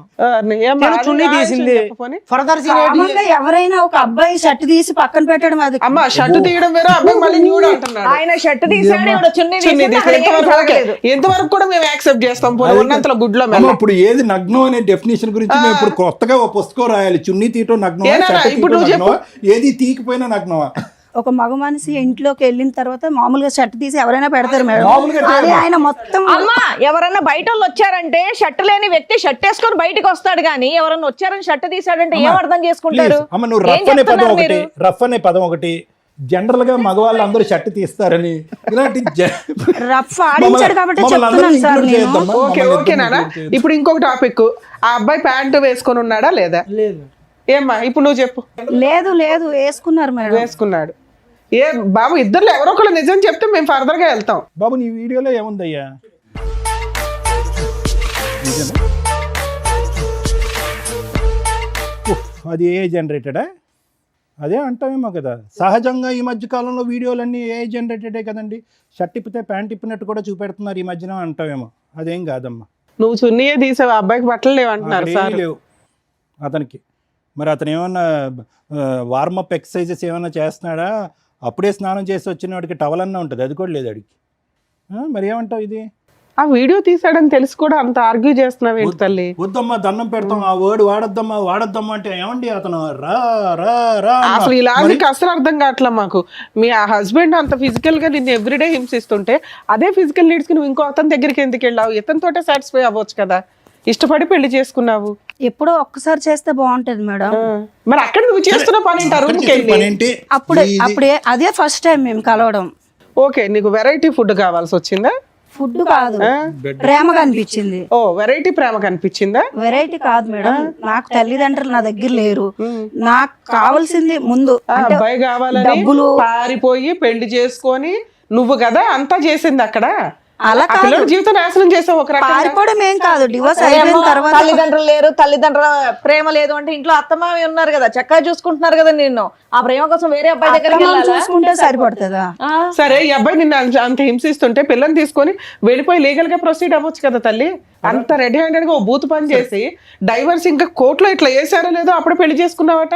ఏమ్మా, తను చున్నీ అది తీసింది. చెప్పపోని. ఫర్దర్ కామన్ గా ఎవరైనా ఒక అబ్బాయి షర్ట్ తీసి పక్కన పెట్టడం అది అమ్మ షర్ట్ తీయడం వేరే, అబ్బాయి మళ్ళీ న్యూడ్ అంటున్నాడు. ఆయన షర్ట్ తీసాడు, ఈవిడ చున్నీ చున్నీ తీసింది, తీసి అక్కడ ఏం ఎంతవరకు ఓకే. జరగలేదు. ఎంతవరకు కూడా మేము యాక్సెప్ట్ చేస్తాం. పోనీ ఉన్నంతలో గుడ్లో అమ్మ, మెల్ల. ఇప్పుడు ఏది నగ్నం అనే డెఫినేషన్ గురించి మేము ఇప్పుడు కొత్తగా ఒక పుస్తకం రాయాలి. చున్నీ తీయటం నగ్నమా, ఏనా, షర్ట్ ఇప్పుడు తీయటం నువ్వు నగ్నమా, ఏది తీయకపోయినా నగ్నమా? ఒక మగ మనిషి ఇంట్లోకి వెళ్ళిన తర్వాత మామూలుగా షర్ట్ తీసి ఎవరైనా పెడతారు మేడం. మామూలుగా అది ఆయన మొత్తం అమ్మా, ఎవరన్నా బయట వాళ్ళు వచ్చారంటే షర్ట్ లేని వ్యక్తి షర్ట్ వేసుకొని బయటకు వస్తాడు, గానీ ఎవరన్నా వచ్చారని షర్ట్ తీసాడంటే ఏం అర్థం చేసుకుంటారు? Please, అమ్మ నువ్వు ఏం రఫ్ అనే పదం చెప్తున్నారు ఒకటి, మీరు? రఫ్ అనే పదం ఒకటి, జనరల్ గా మగవాళ్ళు అందరూ షర్ట్ తీస్తారని ఇలాంటి రఫ్ ఆడించాడు కాబట్టి చెప్తున్నాను సార్ నేను. ఓకే ఓకే నాన్న. ఇప్పుడు ఇంకొక టాపిక్, ఆ అబ్బాయి ప్యాంటు వేసుకొని ఉన్నాడా లేదా? లేదు. ఏమ్మా ఇప్పుడు నువ్వు చెప్పు. లేదు లేదు వేసుకున్నారు మేడం. వేసుకున్నాడు. ఏ బాబు, ఇద్దరు ఎవరో ఒకళ్ళు నిజం చెప్తే మేము ఫర్దర్ గా వెళ్తాం. బాబు నీ వీడియోలో ఏముందయ్యా? నిజమే? ఉఫ్, అది ఏ జనరేటెడా? అదే అంటామేమో కదా. సహజంగా ఈ మధ్య కాలంలో వీడియోలన్నీ ఏ జనరేటెడే కదండి. షర్ట్ ఇప్పితే ప్యాంట్ ఇప్పినట్టు కూడా చూపెడుతున్నారు ఈ మధ్యన అంటామేమో. అదేం కాదమ్మా. నువ్వు చున్నీయే తీసావు, అబ్బాయికి బట్టలు లేవంటున్నారు అక్కడ సార్. ఏమీ లేవు అతనికి. మరి అతను ఏమన్నా వార్మప్ ఎక్సర్సైజెస్ ఏమన్నా చేస్తున్నాడా? అప్పుడే స్నానం చేసి వచ్చిన వాడికి టవల్ అన్నా ఉంటుంది, అది కూడా లేదు అడిగి. మరి ఏమంటావు ఇది? ఆ వీడియో తీసాడని తెలిసి కూడా అంత ఆర్గ్యూ చేస్తున్నావు ఏంటి తల్లి? వద్దమ్మా దండం పెడతాం, ఆ వర్డ్ వాడద్దమ్మా అంటే ఏమండి అతను రా రా రా అన్నా. అసలు ఈ లాజిక్ అసలు అర్థం కావట్లా మాకు. మీ ఆ హస్బెండ్ అంత ఫిజికల్ గా నిన్ను ఎవ్రీడే హింసిస్తుంటే అదే ఫిజికల్ నీడ్స్ కి నువ్వు ఇంకో అతని దగ్గరికి ఎందుకు వెళ్ళావు? ఇతనితోటే సాటిస్ఫై అవ్వచ్చు కదా, ఇష్టపడి పెళ్లి చేసుకున్నావు. ఎప్పుడో ఒక్కసారి చేస్తే బాగుంటది మేడం. మరి అక్కడ నువ్వు చేస్తున్న పని ఏంటి? ఆ రూమ్కి వెళ్ళి పనేంటి? అప్పుడే అదే ఫస్ట్ టైం మేము కలవడం. ఓకే, నీకు వెరైటీ ఫుడ్ కావాల్సి వచ్చిందా? ఫుడ్ కాదు, ప్రేమగా అనిపించింది. ఓ వెరైటీ ప్రేమ కనిపించిందా? వెరైటీ కాదు మేడం, నాకు తల్లిదండ్రులు నా దగ్గర లేరు. నాకు కావాల్సింది ముందు ఆ అంటే అబ్బాయి కావాలని డబ్బులు. పారిపోయి పెళ్లి చేసుకొని నువ్వు కదా అంతా చేసింది అక్కడ. అలా ఆ పిల్లడి జీవితం నాశనం చేసావు ఒక రకంగా. పారిపోవడం ఏం కాదు, డివోర్స్ అయిపోయిన ఏమో, తర్వాత తల్లిదండ్రులు లేరు, తల్లిదండ్రుల ప్రేమ లేదు అంటే ఇంట్లో అత్తమావి ఉన్నారు కదా, చక్కగా చూసుకుంటున్నారు కదా నిన్ను. ఆ ప్రేమ కోసం వేరే అబ్బాయి దగ్గరికి అత్తమామ వెళ్ళాలా? చూసుకుంటే సరిపడుతుందా? సరే, ఈ అబ్బాయి నిన్ను అంత హింసిస్తుంటే పిల్లని తీసుకొని వెళ్ళిపోయి లీగల్ గా ప్రొసీడ్ అవ్వచ్చు కదా తల్లి. అంత రెడీ హ్యాండెడ్ గా ఓ బూత్ పని చేసి డైవర్స్ ఇంకా కోర్టులో ఇట్లా వేసారో లేదో అప్పుడు పెళ్లి చేసుకున్నావట.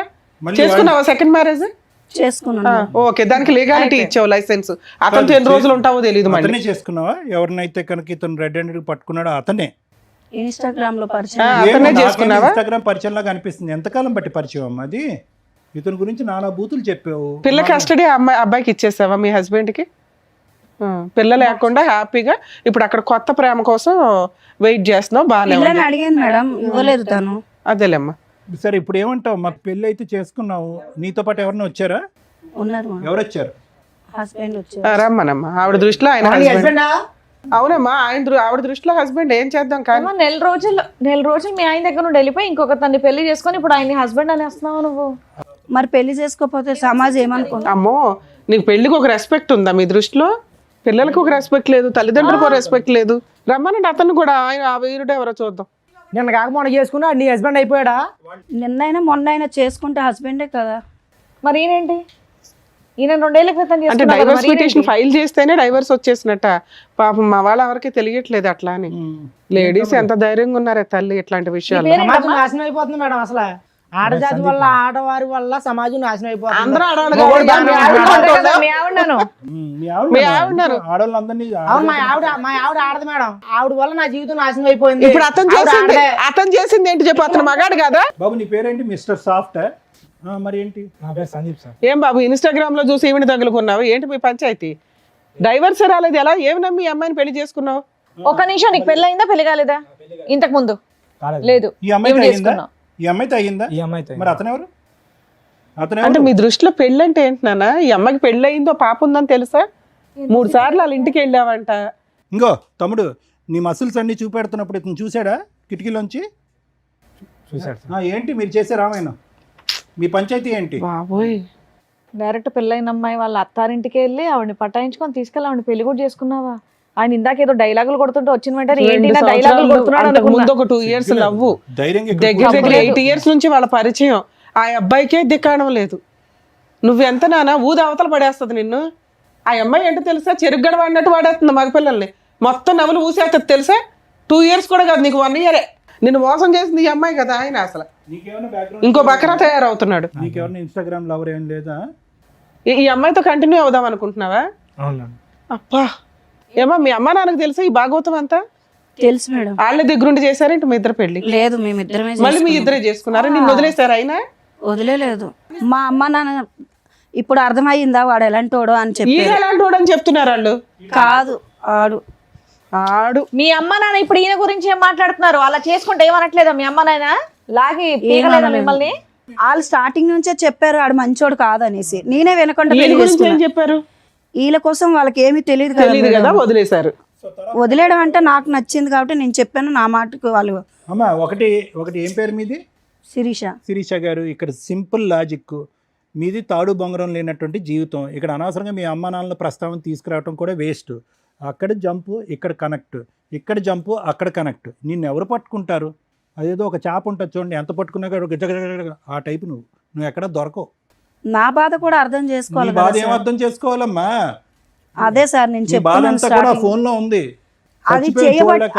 చేసుకున్నావా సెకండ్ మ్యారేజ్? చేసుకున్నాను. ఓకే, దానికి లీగాలిటీ ఇచ్చావు, లైసెన్స్. అతనితో ఎన్ని రోజులు ఉంటావో తెలియదు. మళ్ళీ అతనే చేసుకున్నావా? ఎవరినైతే కనుక ఇతను రెడ్ హ్యాండెడ్ పట్టుకున్నాడో అతనే. ఇన్స్టాగ్రామ్ లో పరిచయం. అతనే చేసుకున్నావా? ఇన్స్టాగ్రామ్ పరిచయం లాగా అనిపిస్తుంది. ఎంతకాలం బట్టి పరిచయం అమ్మా అది? ఇతని గురించి నానా బూతులు చెప్పావు. పిల్ల కస్టడీ అబ్బాయికి ఇచ్చేసావా మీ హస్బెండ్ కి? పిల్ల లేకుండా హ్యాపీగా ఇప్పుడు అక్కడ కొత్త ప్రేమ కోసం వెయిట్ చేస్తున్నావు, బాగానే పిల్లని అడిగాను మేడం, ఇవ్వలేదు తను. అదేలేమ్మా. సరే ఇప్పుడు ఏమంటావు? మాకు పెళ్ళి అయితే చేసుకున్నావు, నీతో పాటు ఎవరైనా వచ్చారా? ఉన్నారు మేడం. ఎవరు వచ్చారు? హస్బెండ్ వచ్చారు. రమ్మనమ్మా. ఆవిడ దృష్టిలో ఆయన నీ husband. హస్బెండా? అవునమ్మా, ఆవిడ దృష్టిలో హస్బెండ్. ఏం చేద్దాం కానీ. అమ్మా, నెల రోజులు మీ ఆయన దగ్గర నుండి వెళ్ళిపోయి ఇంకొక తన్ని పెళ్లి చేసుకొని ఇప్పుడు ఆయన హస్బెండ్ అనేస్తున్నావు నువ్వు. మరి పెళ్లి చేసుకోకపోతే సమాజం ఏమనుకుంటా? అమ్మో, నీకు పెళ్లికి ఒక రెస్పెక్ట్ ఉందా మీ దృష్టిలో? పిల్లలకు ఒక రెస్పెక్ట్ లేదు, తల్లిదండ్రులకు ఒక రెస్పెక్ట్ లేదు. రమ్మనండి అతను కూడా. ఆయన ఆ వీరుడు ఎవరో చూద్దాం. నిన్న కాక మొన్న చేసుకున్నా నీ హస్బెండ్ అయిపోయాడా? నిన్నైనా మొన్నైనా చేసుకుంటే హస్బెండే కదా. మరి ఈయనేంటి? ఈయన 2 ఏళ్ల క్రితం అంటే చేసుకున్నావు కదా, డైవర్స్ మరి పిటిషన్ ఈయనేంటి? ఫైల్ చేస్తేనే డైవర్స్ వచ్చేసినట్ట. పాపం మా వాళ్ళ ఎవరికి తెలియట్లేదు అట్లా అని. లేడీస్ ఎంత ధైర్యంగా ఉన్నారే తల్లి ఇట్లాంటి విషయాలు. సమాజం నాశనం అయిపోతుంది మేడం. అసలు ఆడజాతి వల్ల ఆడవారి వల్ల సమాజం నాశనం అయిపోతుంది. అందరూ ఆడవాళ్ళు మొగోడు కాదు, బాగానే మీ ఉన్నాడు. ఆవిడ కదా, మీ ఆవిడను. మీ ఆవిడన్నారు. ఆడవాళ్ళందరినీ అవును, మా ఆవిడ ఆడదు మేడం. ఆవిడ వల్ల నా జీవితం నాశనం అయిపోయింది. ఇప్పుడు అతను చేసింది ఏంటి చెప్పు? అతను మగాడు కదా. బాబు నీ పేరేంటి? Mister soft. మరి ఏంటి? నా పేరు సందీప్ సార్. ఏం బాబు ఇన్స్టాగ్రామ్ లో చూసి ఈవిని తగులుకున్నావు ఏంటి? మీ పంచాయతీ డైవర్స్ రాలేదు, ఎలా? ఏమి నమ్మి ఈ అమ్మాయిని పెళ్లి చేసుకున్నావు? ఒక నిమిషం, నీకు పెళ్లి అయిందా పెళ్లి కాలేదా? ఇంతకు ముందు లేదు. ఈ అమ్మాయితో ఈవిడ అయ్యిందా? చేసుకున్నావు. ఈ అమ్మాయితో అయ్యిందా? ఈ అమ్మాయితో మరి అతను ఎవరు? అతను అంటే ఎవరు? మీ దృష్టిలో పెళ్ళి అంటే ఏంటి నాన్న? ఈ అమ్మాయికి పెళ్లి అయిందో పాప ఉందని తెలుసా? 3 సార్లు వాళ్ళ ఇంటికి వెళ్ళావంట. ఇంకో తమ్ముడు, నీ మసిల్స్ అన్ని చూపెడుతున్నప్పుడు ఇతను చూసాడా కిటికీలోంచి? చూసాడు. ఏంటి మీరు చేసే రామాయణం? మీ పంచాయతీ ఏంటి? బాబోయ్, డైరెక్ట్ పెళ్ళైన అమ్మాయి వాళ్ళ అత్తారింటికి వెళ్ళి ఆవిడని పటాయించుకొని తీసుకెళ్ళి ఆవిడని పెళ్లి కూడా చేసుకున్నావా? ఆయన ఇందాక ఏదో డైలాగులు కొడుతుంటే వచ్చిన వెంటనే ఏంటి నా డైలాగులు కొడుతున్నాడు అంతకు ముందు అనుకున్నా. ఒక 2 years లవ్వు, ధైర్యంగా దగ్గర దగ్గర 8 years నుంచి వాళ్ళ పరిచయం. ఆ అబ్బాయికే దిక్కాడం లేదు. నువ్వెంత నాన్న ఊది అవతల పడేస్తుంది నిన్ను. ఆ అమ్మాయి ఏంటో తెలుసా? చెరుగ్గడ వాడినట్టు వాడేస్తుంది మగపిల్లల్ని. మొత్తం నవ్వులు ఊసేస్తుంది తెలుసా? 2 years కూడా కాదు, నీకు 1 year. నిన్ను మోసం చేసింది ఈ అమ్మాయి కదా. ఆయన అసలు నీకేమైనా బ్యాక్గ్రౌండ్? ఇంకో బకరా తయారవుతున్నాడు. నీకెవరైనా ఇన్స్టాగ్రామ్ లవర్ ఏం లేదా? ఈ అమ్మాయితో కంటిన్యూ అవుదాం అనుకుంటున్నావా? అవును. అప్పా, ఏమో మీ అమ్మ నాన్నకు తెలుసా ఈ భాగవతం అంతా? తెలుసు మేడం. వాళ్ళ దగ్గరుండి చేశారేంటి మీ ఇద్దరు పెళ్లి? లేదు, మేమిద్దరమే మళ్ళీ మీ ఇద్దరే చేసుకున్నారా? నిన్ను వదిలేశారు అయినా? వదిలేదు. మా అమ్మ నాన్న ఇప్పుడు అర్థమయ్యిందా వాడు ఎలాంటోడో అని చెప్పి. ఈయన ఎలాంటి వాడు అని చెప్తున్నారు వాళ్ళు. కాదు, ఆడు మీ అమ్మ నాన్న ఇప్పుడు ఈయన గురించి ఏం మాట్లాడుతున్నారు? అలా చేసుకుంటే ఏమనట్లేదా మీ అమ్మ నాయన? లాగి పీకలేదా మిమ్మల్ని? వాళ్ళు స్టార్టింగ్ నుంచే చెప్పారు ఆడు మంచోడు కాదనేసి. నేనే వినకుండా వీళ్ళ పెళ్లి గురించి ఏం చేసుకున్నా. చెప్పారు? వీళ్ళ కోసం వాళ్ళకి ఏమీ తెలియదు తెలియదు కదా. కదా, వదిలేశారు. వదిలేయడం అంటే నాకు నచ్చింది కాబట్టి నేను చెప్పాను. నా మాటకు వాళ్ళు అమ్మ ఒకటి ఏం పేరు మీది? శిరీష. శిరీష గారు, ఇక్కడ సింపుల్ లాజిక్. మీది తాడు బొంగరం లేనటువంటి జీవితం. ఇక్కడ అనవసరంగా మీ అమ్మ నాన్నల ప్రస్తావన తీసుకురావడం కూడా వేస్ట్. అక్కడ జంపు, ఇక్కడ కనెక్ట్, ఇక్కడ జంపు, అక్కడ కనెక్ట్. నిన్ను ఎవరు పట్టుకుంటారు? అదేదో ఒక చేప ఉంటుంది చూడండి, ఎంత పట్టుకున్నా కూడా గజగజ ఆ టైపు. నువ్వు ఎక్కడ దొరకవు. నా బాధ కూడా అర్థం చేసుకోవాలి నీ కదా బాధ ఏం సార్. అర్థం చేసుకోవాలమ్మా? అదే సార్ నేను నీ బాధ చెప్తున్నాను అంతా కూడా starting. ఫోన్ లో ఉంది.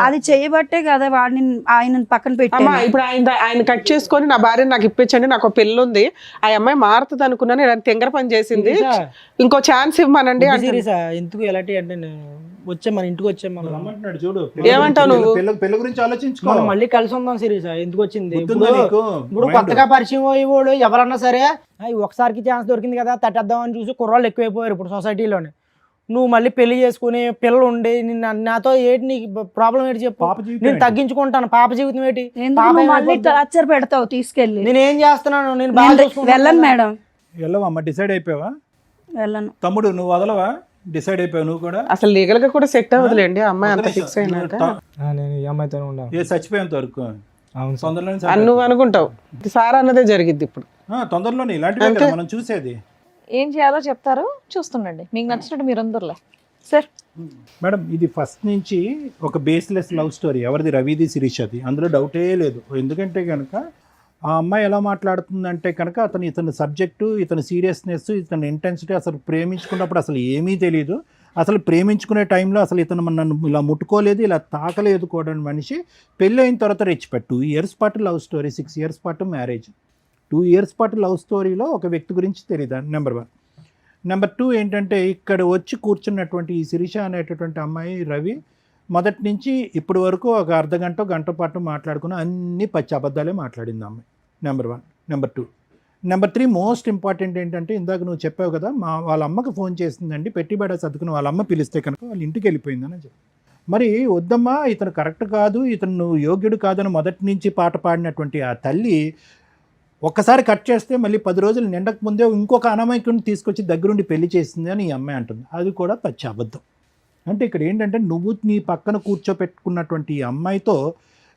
అది చేయబట్టే కదా వాడిని ఆయన పక్కన అమ్మా పెట్టాను. ఇప్పుడు ఆయన కట్ చేసుకొని నా భార్యను నాకు ఇప్పించండి, నాకు ఒక పెళ్ళి ఉంది, ఆ అమ్మాయి మారుతుంది అనుకున్నాను, ఇలా తెంగర పని చేసింది, ఇంకో ఛాన్స్ ఇవ్వమనండి అంటే. సీరియస్ ఎందుకు ఎలాంటి అంటే వచ్చే మన ఇంటికి వచ్చే మనం రమ్మంటున్నాడు చూడు. ఏమంటావు నువ్వు? పెళ్లి గురించి ఆలోచించుకో. మనం మళ్ళీ కలిసి ఉందాం సీరియస్. ఎందుకు వచ్చింది గుర్తుందా నీకు? ఇప్పుడు కొత్తగా పరిచయం అయ్యేవాడు ఎవరన్నా సరే ఒకసారికి ఛాన్స్ దొరికింది కదా తట్టేద్దాం అని చూసి కుర్రాళ్ళు ఎక్కువైపోయారు ఇప్పుడు సొసైటీలోనే. నువ్వు మళ్ళీ పెళ్లి చేసుకుని పిల్లలు ఉండి నాతో ఏంటి నీకు ప్రాబ్లం ఏంటి చెప్పు? పాప జీవితం నేను ఏంటి? తగ్గించుకుంటాను. పాప జీవితం ఏంటి? ఎందుకు పాప నువ్వు మళ్ళీ ఏమైపోద్ది? టార్చర్ పెడతావు తీసుకెళ్ళి. నేను ఏం చేస్తున్నాను? నేను బాగా చూసుకుంటాను వెళ్ళను కదా. మేడం, వెళ్ళవమ్మా, డిసైడ్ అయిపోయావా? వెళ్ళను. తమ్ముడు నువ్వు వదలవా? డిసైడ్ అయిపోయావు నువ్వు కూడా? అసలు లీగల్ గా కూడా సెట్ అవ్వదులేండి ఆ అమ్మాయి అంత ఫిక్స్ అయినాక. నేను ఈ అమ్మాయితోనే ఉండాలి. ఏ చచ్చిపోయేంత వరకు అవును తొందరలోనే అని నువ్వు అనుకుంటావు, సారా అన్నదే జరిగిద్ది ఇప్పుడు. తొందరలోనే ఇలాంటివే కదా మనం చూసేది. ఏం చేయాలో చెప్తారు, చూస్తుండండి. మీకు నచ్చినట్టు మీరు అందరులే సార్. మేడం ఇది ఫస్ట్ నుంచి ఒక బేస్లెస్ లవ్ స్టోరీ. ఎవరిది? రవిది, శిరీషది. అందులో డౌటే లేదు. ఎందుకంటే కనుక ఆ అమ్మాయి ఎలా మాట్లాడుతుందంటే కనుక ఇతని సబ్జెక్టు, ఇతని సీరియస్నెస్, ఇతని ఇంటెన్సిటీ, అసలు ప్రేమించుకున్నప్పుడు అసలు ఏమీ తెలియదు. అసలు ప్రేమించుకునే టైంలో అసలు ఇతను నన్ను ఇలా ముట్టుకోలేదు, ఇలా తాకలేదు కూడా మనిషి. పెళ్ళి అయిన తర్వాత రెచ్చిపెట్టు 2 years పాటు లవ్ స్టోరీ, 6 years పాటు మ్యారేజ్. 2 years పాటు లవ్ స్టోరీలో ఒక వ్యక్తి గురించి తెలియదు. నెంబర్ 1. నెంబర్ 2 ఏంటంటే ఇక్కడ వచ్చి కూర్చున్నటువంటి ఈ శిరీష అనేటటువంటి అమ్మాయి రవి మొదటి నుంచి ఇప్పటి వరకు ఒక అర్ధగంట గంట పాటు మాట్లాడుకుని అన్ని పచ్చి అబద్ధాలే మాట్లాడింది అమ్మాయి. Number 1. Number 2. Number 3 most important ఏంటంటే ఇందాక నువ్వు చెప్పావు కదా, వాళ్ళ అమ్మకి ఫోన్ చేసిందండి, పెట్టుబడి సర్దుకుని వాళ్ళ అమ్మ పిలిస్తే కనుక వాళ్ళ ఇంటికి వెళ్ళిపోయిందని చెప్పి. మరి వద్దమ్మా ఇతను కరెక్ట్ కాదు, ఇతను నువ్వు యోగ్యుడు కాదని మొదటి నుంచి పాట పాడినటువంటి ఆ తల్లి ఒక్కసారి కట్ చేస్తే మళ్ళీ 10 రోజులు నిండక ముందే ఇంకొక అనామకుడిని తీసుకొచ్చి దగ్గరుండి పెళ్లి చేసింది అని ఈ అమ్మాయి అంటుంది. అది కూడా పచ్చి అబద్ధం. అంటే ఇక్కడ ఏంటంటే నువ్వు నీ పక్కన కూర్చోపెట్టుకున్నటువంటి ఈ అమ్మాయితో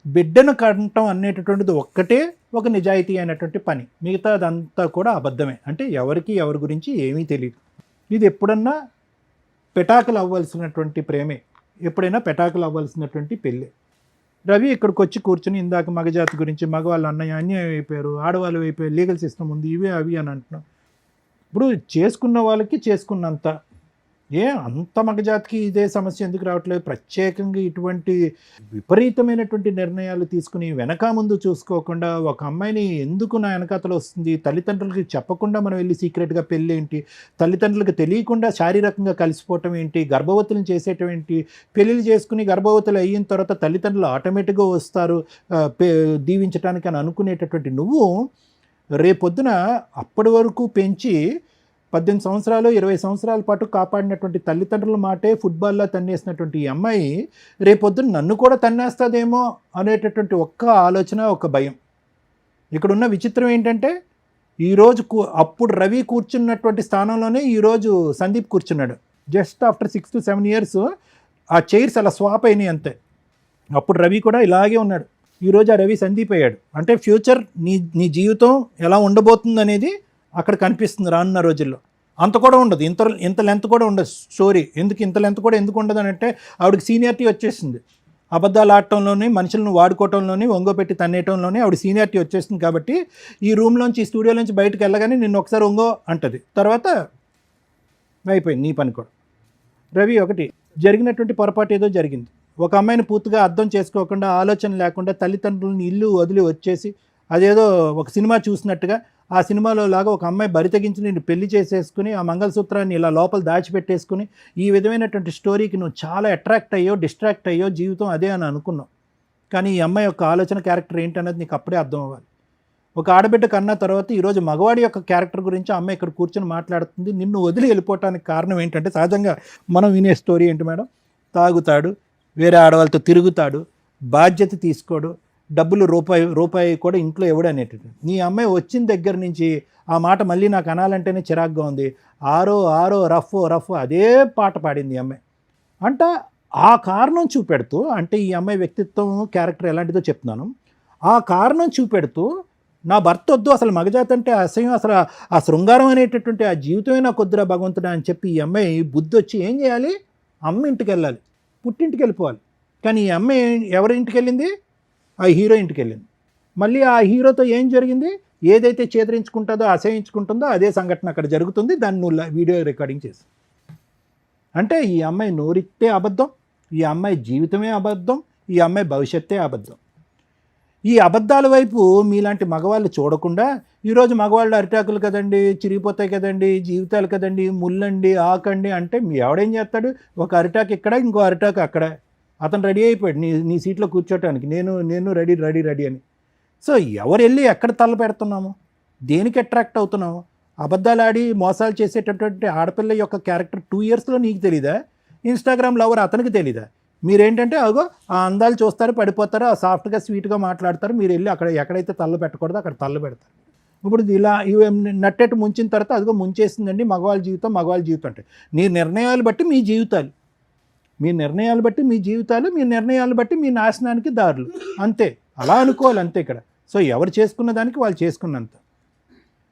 బిడ్డను కంటం అనేటటువంటిది ఒక్కటే ఒక నిజాయితీ అయినటువంటి పని, మిగతా అదంతా కూడా అబద్ధమే. అంటే ఎవరికి ఎవరి గురించి ఏమీ తెలియదు. ఇది ఎప్పుడన్నా పెటాకులు అవ్వాల్సినటువంటి ప్రేమే, ఎప్పుడైనా పెటాకులు అవ్వాల్సినటువంటి పెళ్ళే. రవి ఇక్కడికి వచ్చి కూర్చుని ఇందాక మగజాతి గురించి మగవాళ్ళు అన్యాయం అయిపోయారు, ఆడవాళ్ళు అయిపోయారు, లీగల్ సిస్టమ్ ఉంది, ఇవే అవి అని అంటున్నాం. ఇప్పుడు చేసుకున్న వాళ్ళకి చేసుకున్నంత, అంత మగజాతికి ఇదే సమస్య ఎందుకు రావట్లేదు? ప్రత్యేకంగా ఇటువంటి విపరీతమైనటువంటి నిర్ణయాలు తీసుకుని వెనక ముందు చూసుకోకుండా ఒక అమ్మాయిని ఎందుకు నా వెనకాతలు వస్తుంది, తల్లిదండ్రులకి చెప్పకుండా మనం వెళ్ళి సీక్రెట్గా పెళ్ళి ఏంటి, తల్లిదండ్రులకు తెలియకుండా శారీరకంగా కలిసిపోవటం ఏంటి, గర్భవతులను చేసేయటం ఏంటి, పెళ్ళిళ్ళు చేసుకుని గర్భవతులు అయిన తర్వాత తల్లిదండ్రులు ఆటోమేటిక్గా వస్తారు దీవించడానికి అని అనుకునేటటువంటి నువ్వు రేపొద్దున అప్పటి వరకు పెంచి 18 సంవత్సరాలు 20 సంవత్సరాల పాటు కాపాడినటువంటి తల్లిదండ్రుల మాటే ఫుట్బాల్లో తన్నేసినటువంటి ఈ అమ్మాయి రేపొద్దున నన్ను కూడా తన్నేస్తుందేమో అనేటటువంటి ఒక్క ఆలోచన, ఒక భయం. ఇక్కడున్న విచిత్రం ఏంటంటే ఈరోజు అప్పుడు రవి కూర్చున్నటువంటి స్థానంలోనే ఈరోజు సందీప్ కూర్చున్నాడు. జస్ట్ ఆఫ్టర్ 6 to 7 years ఆ చైర్స్ అలా స్వాప్ అయినాయి అంతే. అప్పుడు రవి కూడా ఇలాగే ఉన్నాడు, ఈరోజు ఆ రవి సందీప్ అయ్యాడు. అంటే ఫ్యూచర్ నీ జీవితం ఎలా ఉండబోతుంది అనేది అక్కడ కనిపిస్తుంది రానున్న రోజుల్లో. అంత కూడా ఉండదు, ఇంత లెంత్ కూడా ఉండదు స్టోరీ. ఇంత లెంత్ కూడా ఎందుకు ఉండదు అని అంటే ఆవిడకి సీనియారిటీ వచ్చేసింది. అబద్ధాలు ఆడటంలోని, మనుషులను వాడుకోవటంలోని, ఒంగోపెట్టి తన్నేయటంలోని ఆవిడ సీనియారిటీ వచ్చేసింది. కాబట్టి ఈ రూమ్లోంచి, ఈ స్టూడియోలోంచి బయటకు వెళ్ళగానే నిన్ను ఒకసారి ఒంగో అంటది, తర్వాత అయిపోయింది నీ పని కూడా. రవి ఒకటి జరిగినటువంటి పొరపాటు ఏదో జరిగింది. ఒక అమ్మాయిని పూర్తిగా అర్థం చేసుకోకుండా, ఆలోచన లేకుండా తల్లిదండ్రులని ఇల్లు వదిలి వచ్చేసి అదేదో ఒక సినిమా చూసినట్టుగా ఆ సినిమాలో లాగా ఒక అమ్మాయి బరి తెగించి నేను పెళ్లి చేసేసుకుని ఆ మంగళసూత్రాన్ని ఇలా లోపల దాచిపెట్టేసుకుని ఈ విధమైనటువంటి స్టోరీకి నువ్వు చాలా అట్రాక్ట్ అయ్యో, డిస్ట్రాక్ట్ అయ్యో, జీవితం అదే అని అనుకున్నావు. కానీ ఈ అమ్మాయి యొక్క ఆలోచన క్యారెక్టర్ ఏంటనేది నీకు అప్పుడే అర్థం అవ్వాలి. ఒక ఆడబిడ్డ కన్నా తర్వాత ఈరోజు మగవాడి యొక్క క్యారెక్టర్ గురించి అమ్మాయి ఇక్కడ కూర్చొని మాట్లాడుతుంది. నిన్ను వదిలి వెళ్ళిపోవటానికి కారణం ఏంటంటే సహజంగా మనం వినే స్టోరీ ఏంటి మేడం, తాగుతాడు, వేరే ఆడవాళ్ళతో తిరుగుతాడు, బాధ్యత తీసుకోడు, డబ్బులు రూపాయి కూడా ఇంట్లో ఇవ్వడు అనేటట్టు. నీ అమ్మాయి వచ్చిన దగ్గర నుంచి ఆ మాట మళ్ళీ నాకు అనాలంటేనే చిరాగ్గా ఉంది. ఆరో రఫ్ అదే పాట పాడింది ఈ అమ్మాయి. అంటే ఆ కారణం చూపెడుతూ, అంటే ఈ అమ్మాయి వ్యక్తిత్వం క్యారెక్టర్ ఎలాంటిదో చెప్తున్నాను, ఆ కారణం చూపెడుతూ నా భర్త వద్దు, అసలు మగజాతి అంటే అసహ్యం, అసలు ఆ శృంగారం అనేటటువంటి ఆ జీవితమే నాకు వద్దురా భగవంతుడా అని చెప్పి ఈ అమ్మాయి బుద్ధి వచ్చి ఏం చేయాలి, అమ్మ ఇంటికి వెళ్ళాలి, పుట్టింటికి వెళ్ళిపోవాలి. కానీ ఈ అమ్మాయి ఎవరి ఇంటికి వెళ్ళింది, ఆ హీరో ఇంటికి వెళ్ళింది. మళ్ళీ ఆ హీరోతో ఏం జరిగింది, ఏదైతే చేదరించుకుంటుందో, అసహించుకుంటుందో అదే సంఘటన అక్కడ జరుగుతుంది. దాన్ని నువ్వు వీడియో రికార్డింగ్ చేసి, అంటే ఈ అమ్మాయి నోరితే అబద్ధం, ఈ అమ్మాయి జీవితమే అబద్ధం, ఈ అమ్మాయి భవిష్యత్తే అబద్ధం. ఈ అబద్ధాల వైపు మీలాంటి మగవాళ్ళు చూడకుండా ఈరోజు మగవాళ్ళు అరిటాకులు కదండి, చిరిగిపోతాయి కదండి, జీవితాలు కదండి, ముల్లండి, ఆకండి అంటే మీ ఎవడేం చేస్తాడు, ఒక అరిటాకు ఇక్కడ, ఇంకో అరిటాకు అక్కడ. అతను రెడీ అయిపోయాడు నీ సీట్లో కూర్చోటానికి, నేను రెడీ అని. సో ఎవరు వెళ్ళి ఎక్కడ తల పెడుతున్నాము, దేనికి అట్రాక్ట్ అవుతున్నాము? అబద్ధాలు ఆడి మోసాలు చేసేటటువంటి ఆడపిల్ల యొక్క క్యారెక్టర్ 2 yearsలో నీకు తెలీదా? ఇన్స్టాగ్రామ్ లవర్ అతనికి తెలీదా? మీరేంటంటే అగో ఆ అందాలు చూస్తారు, పడిపోతారు, ఆ సాఫ్ట్గా స్వీట్గా మాట్లాడతారు, మీరు వెళ్ళి అక్కడ ఎక్కడైతే తల్ల పెట్టకూడదో అక్కడ తల్ల పెడతారు. ఇప్పుడు ఇలా ఇవి నట్టెట్టు ముంచిన తర్వాత అదిగో ముంచేసిందండి మగవాళ్ళ జీవితం అంటే నీ నిర్ణయాలు బట్టి మీ జీవితాలు, మీ నిర్ణయాలు బట్టి మీ జీవితాలు, మీ నిర్ణయాలు బట్టి మీ నాశనానికి దారులు, అంతే. అలా అనుకోవాలి అంతే ఇక్కడ. సో ఎవరు చేసుకున్న దానికి వాళ్ళు చేసుకున్నంత.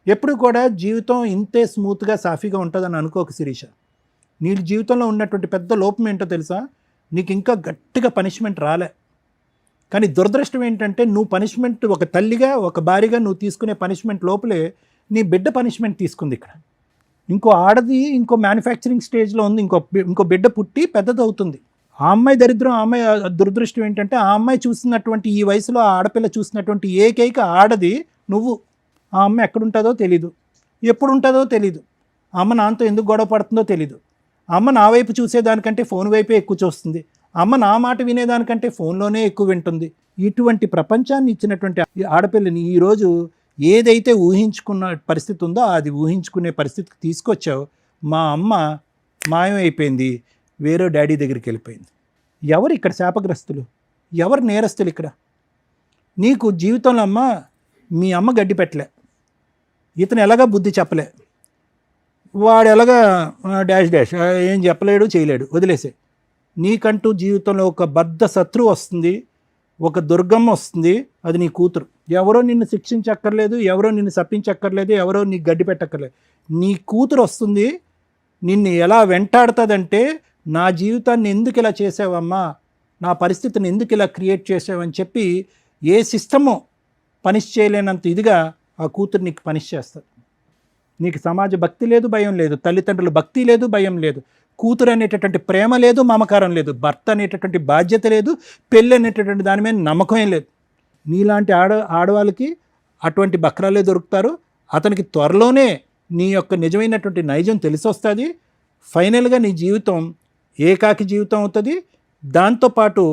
ఎప్పుడు కూడా జీవితం ఇంతే స్మూత్గా సాఫీగా ఉంటుందని అనుకోక శిరీష. నీ జీవితంలో ఉన్నటువంటి పెద్ద లోపం ఏంటో తెలుసా, నీకు ఇంకా గట్టిగా పనిష్మెంట్ రాలే. కానీ దురదృష్టం ఏంటంటే నువ్వు పనిష్మెంట్, ఒక తల్లిగా ఒక భార్యగా నువ్వు తీసుకునే పనిష్మెంట్ లోపలే నీ బిడ్డ పనిష్మెంట్ తీసుకుంది ఇక్కడ. ఇంకో ఆడది ఇంకో మ్యానుఫ్యాక్చరింగ్ స్టేజ్లో ఉంది, ఇంకో బిడ్డ పుట్టి పెద్దది అవుతుంది. ఆ అమ్మాయి దరిద్రం, ఆ అమ్మాయి దురదృష్టం ఏంటంటే ఆ అమ్మాయి చూసినటువంటి, ఈ వయసులో ఆ ఆడపిల్ల చూసినటువంటి ఏకైక ఆడది నువ్వు. ఆ అమ్మాయి ఎక్కడుంటుందో తెలీదు, ఎప్పుడు ఉంటుందో తెలీదు, అమ్మ నాన్నతో ఎందుకు గొడవ పడుతుందో తెలీదు, అమ్మ నా వైపు చూసేదానికంటే ఫోన్ వైపే ఎక్కువ చూస్తుంది, అమ్మ నా మాట వినేదానికంటే ఫోన్లోనే ఎక్కువ వింటుంది. ఇటువంటి ప్రపంచాన్ని ఇచ్చినటువంటి ఆడపిల్లని ఈరోజు ఏదైతే ఊహించుకున్న పరిస్థితి ఉందో అది ఊహించుకునే పరిస్థితికి తీసుకొచ్చావు. మా అమ్మ మాయమైపోయింది, వేరే డాడీ దగ్గరికి వెళ్ళిపోయింది. ఎవరు ఇక్కడ శాపగ్రస్తులు, ఎవరు నేరస్తులు ఇక్కడ? నీకు జీవితంలో మీ అమ్మ గడ్డి పెట్టలే, ఇతను ఎలాగా బుద్ధి చెప్పలే, వాడు ఎలాగా డాష్ డాష్ ఏం చెప్పలేడు చేయలేడు, వదిలేసే. నీకంటూ జీవితంలో ఒక బద్ధ శత్రువు వస్తుంది, ఒక దుర్గమ్మ వస్తుంది, అది నీ కూతురు. ఎవరో నిన్ను శిక్షించక్కర్లేదు, ఎవరో నిన్ను శపించక్కర్లేదు, ఎవరో నీకు గడ్డి పెట్టక్కర్లేదు. నీ కూతురు వస్తుంది, నిన్ను ఎలా వెంటాడుతుందంటే, నా జీవితాన్ని ఎందుకు ఇలా చేసావమ్మా, నా పరిస్థితిని ఎందుకు ఇలా క్రియేట్ చేసావని చెప్పి ఏ సిస్టము పనిష్ చేయలేనంత ఇదిగా ఆ కూతురు నీకు పనిష్ చేస్తుంది. నీకు సమాజ భక్తి లేదు, భయం లేదు, తల్లిదండ్రుల భక్తి లేదు, భయం లేదు, కూతురు అనేటటువంటి ప్రేమ లేదు, మమకారం లేదు, భర్త అనేటటువంటి బాధ్యత లేదు, పెళ్ళి అనేటటువంటి దాని మీద నమ్మకమే లేదు. నీలాంటి ఆడవాళ్ళకి అటువంటి బక్రాలే దొరుకుతారు. అతనికి త్వరలోనే నీ యొక్క నిజమైనటువంటి నైజం తెలిసి వస్తుంది. ఫైనల్గా నీ జీవితం ఏకాకి జీవితం అవుతుంది. దాంతోపాటు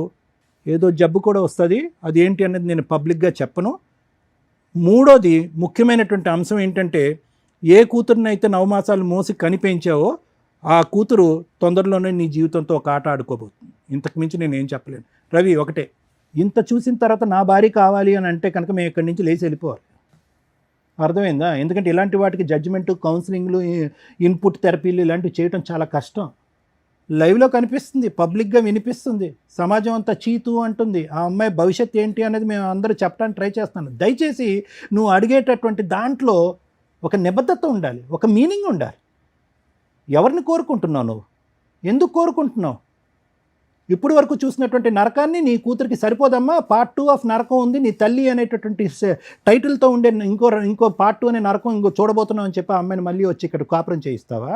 ఏదో జబ్బు కూడా వస్తుంది. అది ఏంటి అనేది నేను పబ్లిక్గా చెప్పను. మూడోది ముఖ్యమైనటువంటి అంశం ఏంటంటే, ఏ కూతురునైతే 9 మాసాలు మోసి కనిపించావో ఆ కూతురు తొందరలోనే నీ జీవితంతో ఒక ఆట ఆడుకోబోతుంది. ఇంతకు మించి నేను ఏం చెప్పలేను. రవి, ఒకటే, ఇంత చూసిన తర్వాత నా భార్య కావాలి అని అంటే కనుక మేము ఇక్కడి నుంచి లేచి వెళ్ళిపోవాలి. అర్థమైందా? ఎందుకంటే ఇలాంటి వాటికి జడ్జిమెంటు, కౌన్సిలింగ్లు, ఇన్పుట్ థెరపీలు ఇలాంటివి చేయటం చాలా కష్టం. లైవ్లో కనిపిస్తుంది, పబ్లిక్గా వినిపిస్తుంది, సమాజం అంతా చీతు అంటుంది. ఆ అమ్మాయి భవిష్యత్తు ఏంటి అనేది మేము అందరూ చెప్పడానికి ట్రై చేస్తున్నాను. దయచేసి నువ్వు అడిగేటటువంటి దాంట్లో ఒక నిబద్ధత ఉండాలి, ఒక మీనింగ్ ఉండాలి. ఎవరిని కోరుకుంటున్నావు నువ్వు? ఎందుకు కోరుకుంటున్నావు? ఇప్పటి వరకు చూసినటువంటి నరకాన్ని నీ కూతురికి సరిపోదమ్మా. పార్ట్ 2 ఆఫ్ నరకం ఉంది, నీ తల్లి అనేటటువంటి టైటిల్తో ఉండే ఇంకో పార్ట్ 2 అనే నరకం ఇంకో చూడబోతున్నావు అని చెప్పి ఆ అమ్మాయిని మళ్ళీ వచ్చి ఇక్కడ కాపురం చేయిస్తావా?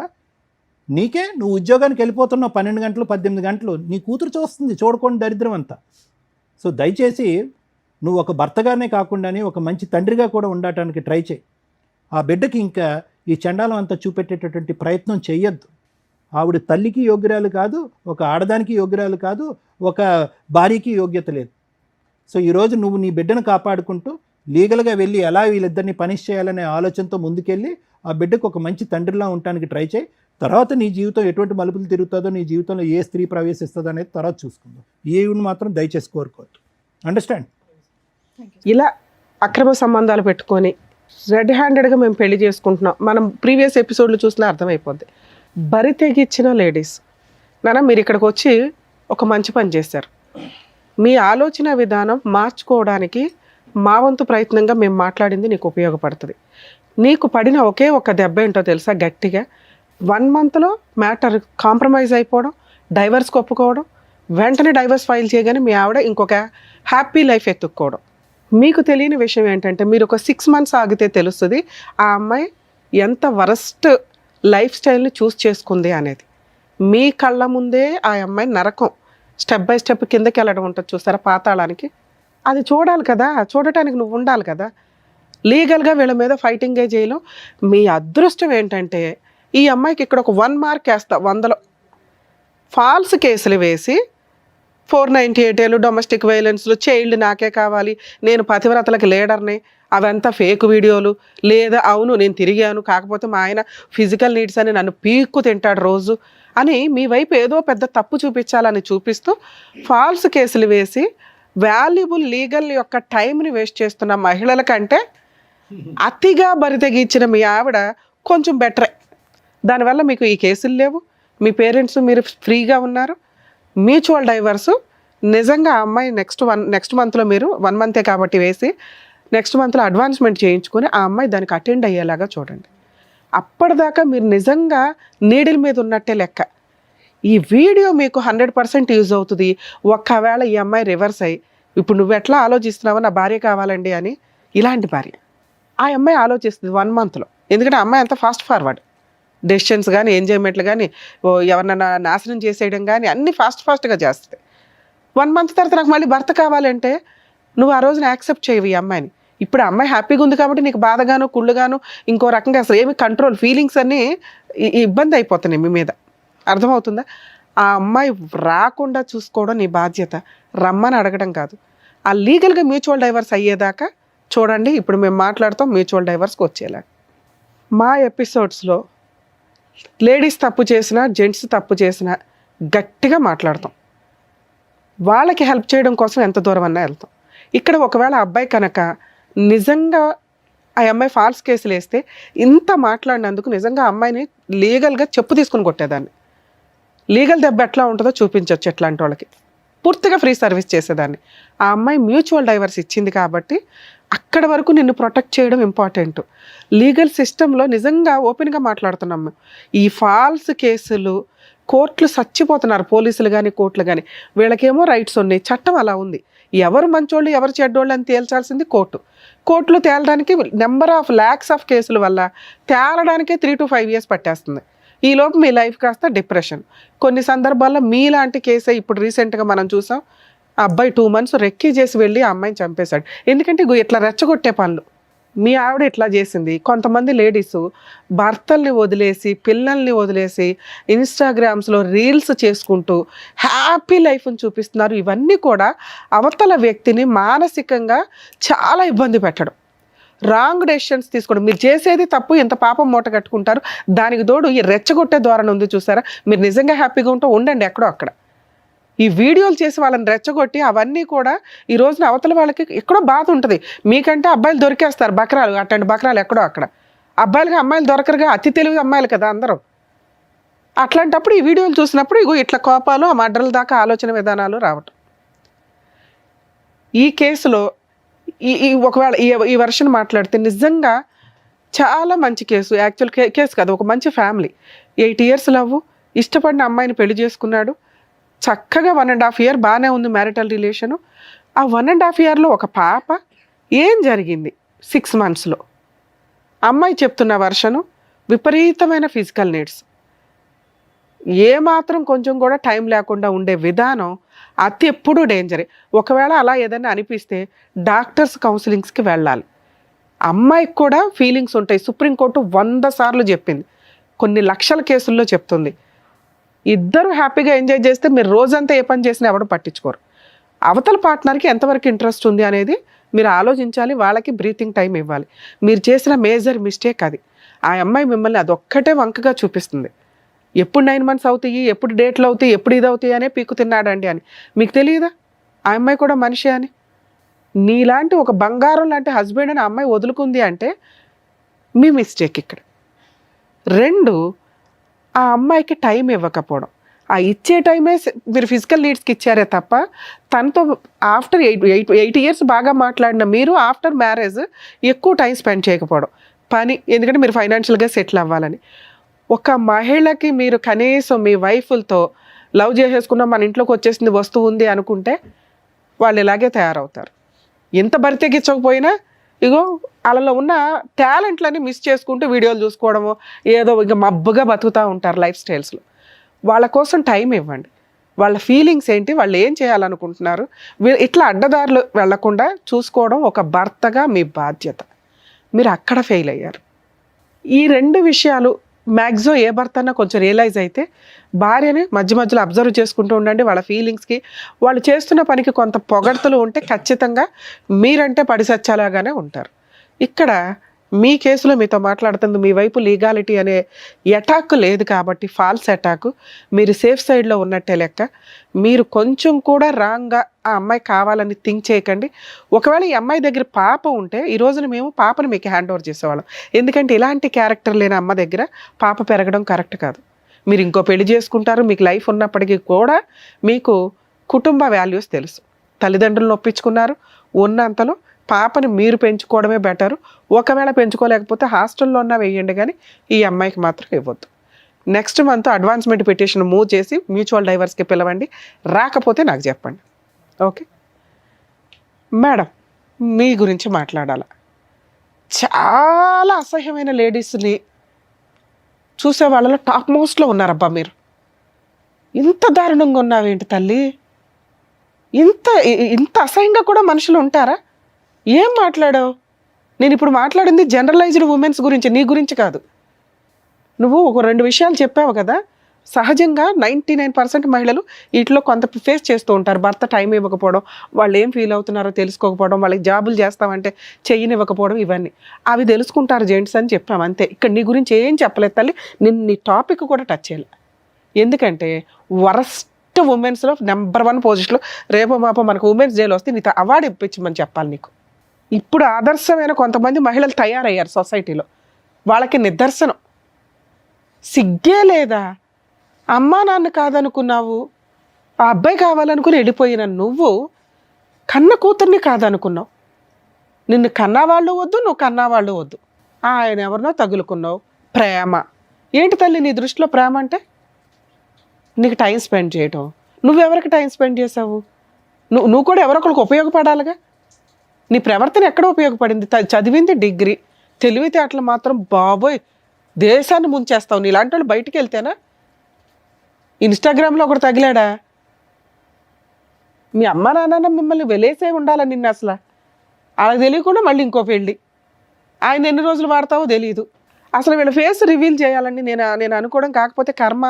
నీకే, నువ్వు ఉద్యోగానికి వెళ్ళిపోతున్నావు 12 గంటలు 18 గంటలు, నీ కూతురు చూస్తుంది, చూడకుండా దరిద్రం అంతా. సో దయచేసి నువ్వు ఒక భర్తగానే కాకుండానే ఒక మంచి తండ్రిగా కూడా ఉండటానికి ట్రై చేయి. ఆ బిడ్డకి ఇంకా ఈ చండాలం అంతా చూపెట్టేటటువంటి ప్రయత్నం చెయ్యొద్దు. ఆవిడ తల్లికి యోగ్యురాలు కాదు, ఒక ఆడదానికి యోగ్యురాలు కాదు, ఒక భార్యకి యోగ్యత లేదు. సో ఈరోజు నువ్వు నీ బిడ్డను కాపాడుకుంటూ లీగల్గా వెళ్ళి ఎలా వీళ్ళిద్దరిని పనిష్ చేయాలనే ఆలోచనతో ముందుకెళ్ళి ఆ బిడ్డకు ఒక మంచి తండ్రిలా ఉండటానికి ట్రై చేయి. తర్వాత నీ జీవితం ఎటువంటి మలుపులు తిరుగుతుందో, నీ జీవితంలో ఏ స్త్రీ ప్రవేశిస్తుందో అనేది తర్వాత చూసుకుందాం. ఈవిని మాత్రం దయచేసి కోరుకోవద్దు. అండర్స్టాండ్? ఇలా అక్రమ సంబంధాలు పెట్టుకొని రెడ్ హ్యాండెడ్గా మేము పెళ్లి చేసుకుంటున్నాం, మనం ప్రీవియస్ ఎపిసోడ్లు చూసినా అర్థమైపోద్ది. బరి తెగిచ్చిన లేడీస్ నాన్న, మీరు ఇక్కడికి వచ్చి ఒక మంచి పని చేశారు. మీ ఆలోచన విధానం మార్చుకోవడానికి మా వంతు ప్రయత్నంగా మేము మాట్లాడింది నీకు ఉపయోగపడుతుంది. నీకు పడిన ఒకే ఒక దెబ్బ ఏంటో తెలుసా? గట్టిగా 1 మంత్లో మ్యాటర్ కాంప్రమైజ్ అయిపోవడం, డైవర్స్కి ఒప్పుకోవడం, వెంటనే డైవర్స్ ఫైల్ చేయగానే మీ ఆవిడ ఇంకొక హ్యాపీ లైఫ్ ఎత్తుక్కోవడం. మీకు తెలియని విషయం ఏంటంటే, మీరు ఒక 6 మంత్స్ ఆగితే తెలుస్తుంది ఆ అమ్మాయి ఎంత వరస్ట్ లైఫ్ స్టైల్ని చూస్ చేసుకుంది అనేది. మీ కళ్ళ ముందే ఆ అమ్మాయి నరకం స్టెప్ బై స్టెప్ కిందకి వెళ్ళడం ఉంటుంది చూస్తారా, పాతాళానికి. అది చూడాలి కదా, చూడటానికి నువ్వు ఉండాలి కదా. లీగల్గా వీళ్ళ మీద ఫైటింగే చేయలేం. మీ అదృష్టం ఏంటంటే ఈ అమ్మాయికి ఇక్కడ ఒక 1 మార్క్ వేస్తా 100లో ఫాల్స్ కేసులు వేసి 498 డొమెస్టిక్ వైలెన్స్లు, చైల్డ్ నాకే కావాలి, నేను పతివ్రతలకు లీడర్ని, అవంతా ఫేక్ వీడియోలు, లేదా అవును నేను తిరిగాను కాకపోతే మా ఆయన ఫిజికల్ నీడ్స్ అని నన్ను పీక్కు తింటాడు రోజు అని మీ వైపు ఏదో పెద్ద తప్పు చూపించాలని చూపిస్తూ ఫాల్స్ కేసులు వేసి వాల్యుబుల్ లీగల్ యొక్క టైంని వేస్ట్ చేస్తున్న మహిళల కంటే అతిగా బరితెగించిన మీ ఆవిడ కొంచెం బెటరే. దానివల్ల మీకు ఈ కేసులు లేవు, మీ మీరు ఫ్రీగా ఉన్నారు. మ్యూచువల్ డైవర్సు నిజంగా ఆ అమ్మాయి నెక్స్ట్ మంత్లో మీరు 1 మంతే కాబట్టి వేసి నెక్స్ట్ మంత్లో అడ్వాన్స్మెంట్ చేయించుకొని ఆ అమ్మాయి దానికి అటెండ్ అయ్యేలాగా చూడండి. అప్పటిదాకా మీరు నిజంగా నీడిల్ మీద ఉన్నట్టే లెక్క. ఈ వీడియో మీకు 100% యూజ్ అవుతుంది. ఒక్కవేళ ఈ అమ్మాయి రివర్స్ అయ్యి ఇప్పుడు నువ్వు ఎట్లా ఆలోచిస్తున్నావో నా భార్య కావాలండి అని, ఇలాంటి భార్య ఆ అమ్మాయి ఆలోచిస్తుంది 1 మంత్లో. ఎందుకంటే ఆ అమ్మాయి అంత ఫాస్ట్ ఫార్వర్డ్, డెసిషన్స్ కానీ ఎంజాయ్మెంట్లు కానీ ఎవరినైనా నాశనం చేసేయడం కానీ అన్నీ ఫాస్ట్గా చేస్తుంది. 1 మంత్ తర్వాత నాకు మళ్ళీ భర్త కావాలంటే నువ్వు ఆ రోజున యాక్సెప్ట్ చేయవు ఈ అమ్మాయిని. ఇప్పుడు ఆ అమ్మాయి హ్యాపీగా ఉంది కాబట్టి నీకు బాధగాను కుళ్ళుగాను ఇంకో రకంగా అసలు ఏమి కంట్రోల్ ఫీలింగ్స్ అన్నీ ఇబ్బంది అయిపోతున్నాయి మీ మీద. అర్థమవుతుందా? ఆ అమ్మాయి రాకుండా చూసుకోవడం నీ బాధ్యత, రమ్మని అడగడం కాదు. ఆ లీగల్గా మ్యూచువల్ డైవర్స్ అయ్యేదాకా చూడండి. ఇప్పుడు మేము మాట్లాడుతాం మ్యూచువల్ డైవర్స్కి వచ్చేలా. మా ఎపిసోడ్స్లో లేడీస్ తప్పు చేసినా జెంట్స్ తప్పు చేసినా గట్టిగా మాట్లాడతాం. వాళ్ళకి హెల్ప్ చేయడం కోసం ఎంత దూరం అన్నా వెళ్తాం. ఇక్కడ ఒకవేళ అబ్బాయి కనుక నిజంగా ఆ అమ్మాయి ఫాల్స్ కేసులు వేస్తే ఇంత మాట్లాడినందుకు నిజంగా ఆ అమ్మాయిని లీగల్గా చెప్పు తీసుకుని కొట్టేదాన్ని. లీగల్ దెబ్బ ఎట్లా ఉంటుందో చూపించవచ్చు ఎట్లాంటి వాళ్ళకి. పూర్తిగా ఫ్రీ సర్వీస్ చేసేదాన్ని. ఆ అమ్మాయి మ్యూచువల్ డైవర్స్ ఇచ్చింది కాబట్టి అక్కడ వరకు నిన్ను ప్రొటెక్ట్ చేయడం ఇంపార్టెంట్. లీగల్ సిస్టంలో నిజంగా ఓపెన్గా మాట్లాడుతున్నాం మేము. ఈ ఫాల్స్ కేసులు కోర్టులు చచ్చిపోతున్నారు, పోలీసులు కానీ కోర్టులు కానీ. వీళ్ళకేమో రైట్స్ ఉన్నాయి, చట్టం అలా ఉంది. ఎవరు మంచోళ్ళు ఎవరు చెడ్డోళ్ళు అని తేల్చాల్సింది కోర్టు. కోర్టులో తేలడానికి నెంబర్ ఆఫ్ ల్యాక్స్ ఆఫ్ కేసుల వల్ల తేలడానికే 3 to 5 years పట్టేస్తుంది. ఈలోపు మీ లైఫ్ కాస్త డిప్రెషన్. కొన్ని సందర్భాల్లో మీలాంటి కేసే ఇప్పుడు రీసెంట్గా మనం చూసాం. ఆ అబ్బాయి 2 months రెక్కీ చేసి వెళ్ళి ఆ అమ్మాయిని చంపేశాడు. ఎందుకంటే ఇట్లా రెచ్చగొట్టే పనులు. మీ ఆవిడ ఇట్లా చేసింది. కొంతమంది లేడీస్ భర్తల్ని వదిలేసి పిల్లల్ని వదిలేసి ఇన్స్టాగ్రామ్స్లో రీల్స్ చేసుకుంటూ హ్యాపీ లైఫ్ని చూపిస్తున్నారు. ఇవన్నీ కూడా అవతల వ్యక్తిని మానసికంగా చాలా ఇబ్బంది పెట్టడం, రాంగ్ డెసిషన్స్ తీసుకోవడం. మీరు చేసేది తప్పు, ఎంత పాపం మూట కట్టుకుంటారు. దానికి తోడు ఈ రెచ్చగొట్టే ధోరణి ఉంది చూసారా. మీరు నిజంగా హ్యాపీగా ఉంటూ ఉండండి ఎక్కడో అక్కడ. ఈ వీడియోలు చేసి వాళ్ళని రెచ్చగొట్టి అవన్నీ కూడా ఈ రోజున అవతల వాళ్ళకి ఎక్కడో బాధ ఉంటుంది. మీకంటే అబ్బాయిలు దొరికేస్తారు బకరాలు, అట్లాంటి బకరాలు ఎక్కడో అక్కడ. అబ్బాయిలుగా అమ్మాయిలు దొరకరుగా, అతి తెలివి అమ్మాయిలు కదా అందరూ. అట్లాంటప్పుడు ఈ వీడియోలు చూసినప్పుడు ఇట్లా కోపాలు, ఆ మర్డర్ల దాకా ఆలోచన విధానాలు రావటం. ఈ కేసులో ఒకవేళ ఈ వర్షన్ మాట్లాడితే నిజంగా చాలా మంచి కేసు. యాక్చువల్ కేసు కాదు, ఒక మంచి ఫ్యామిలీ. 8 years లవ్, ఇష్టపడిన అమ్మాయిని పెళ్లి చేసుకున్నాడు. చక్కగా 1.5 year బాగానే ఉంది మ్యారిటల్ రిలేషను. ఆ 1.5 yearలో ఒక పాప. ఏం జరిగింది 6 monthsలో? అమ్మాయి చెప్తున్న వర్షను విపరీతమైన ఫిజికల్ నీడ్స్, ఏమాత్రం కొంచెం కూడా టైం లేకుండా ఉండే విధానం అతి ఎప్పుడూ డేంజరే. ఒకవేళ అలా ఏదైనా అనిపిస్తే డాక్టర్స్ కౌన్సిలింగ్స్కి వెళ్ళాలి. అమ్మాయికి కూడా ఫీలింగ్స్ ఉంటాయి. సుప్రీంకోర్టు 100 సార్లు చెప్పింది, కొన్ని లక్షల కేసుల్లో చెప్తుంది. ఇద్దరు హ్యాపీగా ఎంజాయ్ చేస్తే మీరు రోజంతా ఏ పని చేసినా ఎవరు పట్టించుకోరు. అవతల పార్ట్నర్కి ఎంతవరకు ఇంట్రెస్ట్ ఉంది అనేది మీరు ఆలోచించాలి. వాళ్ళకి బ్రీతింగ్ టైం ఇవ్వాలి. మీరు చేసిన మేజర్ మిస్టేక్ అది. ఆ అమ్మాయి మిమ్మల్ని అదొక్కటే వంకగా చూపిస్తుంది. ఎప్పుడు 9 months అవుతాయి, ఎప్పుడు డేట్లు అవుతాయి, ఎప్పుడు ఇది అవుతాయి అనే పీకు తిన్నాడండి అని. మీకు తెలియదా ఆ అమ్మాయి కూడా మనిషి అని? నీలాంటి ఒక బంగారం లాంటి హస్బెండ్ అని ఆ అమ్మాయి వదులుకుంది అంటే మీ మిస్టేక్ ఇక్కడ. 2, ఆ అమ్మాయికి టైం ఇవ్వకపోవడం. ఆ ఇచ్చే టైమే మీరు ఫిజికల్ నీడ్స్కి ఇచ్చారే తప్ప తనతో ఆఫ్టర్ 8 years బాగా మాట్లాడిన మీరు ఆఫ్టర్ మ్యారేజ్ ఎక్కువ టైం స్పెండ్ చేయకపోవడం. పని, ఎందుకంటే మీరు ఫైనాన్షియల్గా సెటిల్ అవ్వాలని. ఒక మహిళకి మీరు కనీసం మీ వైఫ్లతో లవ్ చేసేసుకున్న మన ఇంట్లోకి వచ్చేసింది వస్తువు ఉంది అనుకుంటే వాళ్ళు ఇలాగే తయారవుతారు. ఎంత బరితెగించకపోయినా వాళ్ళలో ఉన్న టాలెంట్లని మిస్ చేసుకుంటూ వీడియోలు చూసుకోవడము, ఏదో ఇక మబ్బుగా బతుకుతూ ఉంటారు లైఫ్ స్టైల్స్లో. వాళ్ళ కోసం టైం ఇవ్వండి. వాళ్ళ ఫీలింగ్స్ ఏంటి, వాళ్ళు ఏం చేయాలనుకుంటున్నారు, ఇట్లా అడ్డదారులు వెళ్లకుండా చూసుకోవడం ఒక భర్తగా మీ బాధ్యత. మీరు అక్కడ ఫెయిల్ అయ్యారు. ఈ 2 విషయాలు మ్యాక్సిమం ఏ భర్త అన్నా కొంచెం రియలైజ్ అయితే భార్యని మధ్యలో అబ్జర్వ్ చేసుకుంటూ ఉండండి. వాళ్ళ ఫీలింగ్స్కి, వాళ్ళు చేస్తున్న పనికి కొంత పొగడ్తలు ఉంటే ఖచ్చితంగా మీరంటే పడిసచ్చాలాగానే ఉంటారు. ఇక్కడ మీ కేసులో మీతో మాట్లాడుతుంది మీ వైపు లీగాలిటీ అనే అటాక్ లేదు కాబట్టి, ఫాల్స్ అటాక్, మీరు సేఫ్ సైడ్లో ఉన్నట్టే లెక్క. మీరు కొంచెం కూడా రాంగ్గా ఆ అమ్మాయి కావాలని థింక్ చేయకండి. ఒకవేళ ఈ అమ్మాయి దగ్గర పాప ఉంటే ఈ రోజున మేము పాపను మీకు హ్యాండ్ ఓవర్ చేసేవాళ్ళం. ఎందుకంటే ఇలాంటి క్యారెక్టర్ లేని అమ్మ దగ్గర పాప పెరగడం కరెక్ట్ కాదు. మీరు ఇంకో పెళ్లి చేసుకుంటారు, మీకు లైఫ్ ఉన్నప్పటికీ కూడా మీకు కుటుంబ వాల్యూస్ తెలుసు. తల్లిదండ్రులను ఒప్పించుకున్నారు, ఉన్నంతలో పాపని మీరు పెంచుకోవడమే బెటరు. ఒకవేళ పెంచుకోలేకపోతే హాస్టల్లో ఉన్నా వేయండి, కానీ ఈ అమ్మాయికి మాత్రం ఇవ్వద్దు. Next month advancement petition move చేసి మ్యూచువల్ డైవర్స్కి పిలవండి. రాకపోతే నాకు చెప్పండి. ఓకే మేడం, మీ గురించి మాట్లాడాల. చాలా అసహ్యమైన లేడీస్ని చూసే వాళ్ళలో టాప్ మోస్ట్లో ఉన్నారబ్బా మీరు. ఇంత దారుణంగా ఉన్నావేంటి తల్లి? ఇంత అసహ్యంగా కూడా మనుషులు ఉంటారా? ఏం మాట్లాడావు? నేను ఇప్పుడు మాట్లాడింది జనరలైజ్డ్ ఉమెన్స్ గురించి, నీ గురించి కాదు. నువ్వు ఒక 2 విషయాలు చెప్పావు కదా. సహజంగా 99% మహిళలు వీటిలో కొంత ఫేస్ చేస్తూ ఉంటారు. భర్త టైం ఇవ్వకపోవడం, వాళ్ళు ఏం ఫీల్ అవుతున్నారో తెలుసుకోకపోవడం, వాళ్ళకి జాబులు చేస్తామంటే చెయ్యనివ్వకపోవడం, ఇవన్నీ అవి తెలుసుకుంటారు జెంట్స్ అని చెప్పాము అంతే. ఇక్కడ నీ గురించి ఏం చెప్పలేదు తల్లి. నేను నీ టాపిక్ కూడా టచ్ చేయాలి. ఎందుకంటే వరస్ట్ ఉమెన్స్లో నెంబర్ 1 పొజిషన్లో రేపో మాపో మనకు ఉమెన్స్ డేలో వస్తే నీతో అవార్డు ఇప్పించమని చెప్పాలి నీకు. ఇప్పుడు ఆదర్శమైన కొంతమంది మహిళలు తయారయ్యారు సొసైటీలో, వాళ్ళకి నిదర్శనం. సిగ్గే లేదా? అమ్మా నాన్న కాదనుకున్నావు, ఆ అబ్బాయి కావాలనుకుని వెళ్ళిపోయిన నువ్వు కన్న కూతుర్ని కాదనుకున్నావు. నిన్ను కన్నవాళ్ళు వద్దు, నువ్వు కన్నవాళ్ళు వద్దు, ఆయన ఎవరినో తగులుకున్నావు. ప్రేమ ఏంటి తల్లి నీ దృష్టిలో ప్రేమ అంటే? నీకు టైం స్పెండ్ చేయటం. నువ్వెవరికి టైం స్పెండ్ చేసావు? నువ్వు కూడా ఎవరొకరికి ఉపయోగపడాలిగా. నీ ప్రవర్తన ఎక్కడ ఉపయోగపడింది? చదివింది డిగ్రీ, తెలివితేటలు మాత్రం బాబోయ్ దేశాన్ని ముంచేస్తావు. నీలాంటి వాళ్ళు బయటికి వెళ్తేనా? ఇన్స్టాగ్రామ్లో ఒకటి తగిలాడా? మీ అమ్మ నాన్న మిమ్మల్ని వెలేసే ఉండాలని నిన్ను అసలు అలా తెలియకుండా మళ్ళీ ఇంకో పెళ్ళి. ఆయన ఎన్ని రోజులు వాడతావో తెలియదు. అసలు వీళ్ళ ఫేస్ రివీల్ చేయాలని నేను అనుకోవడం. కాకపోతే కర్మ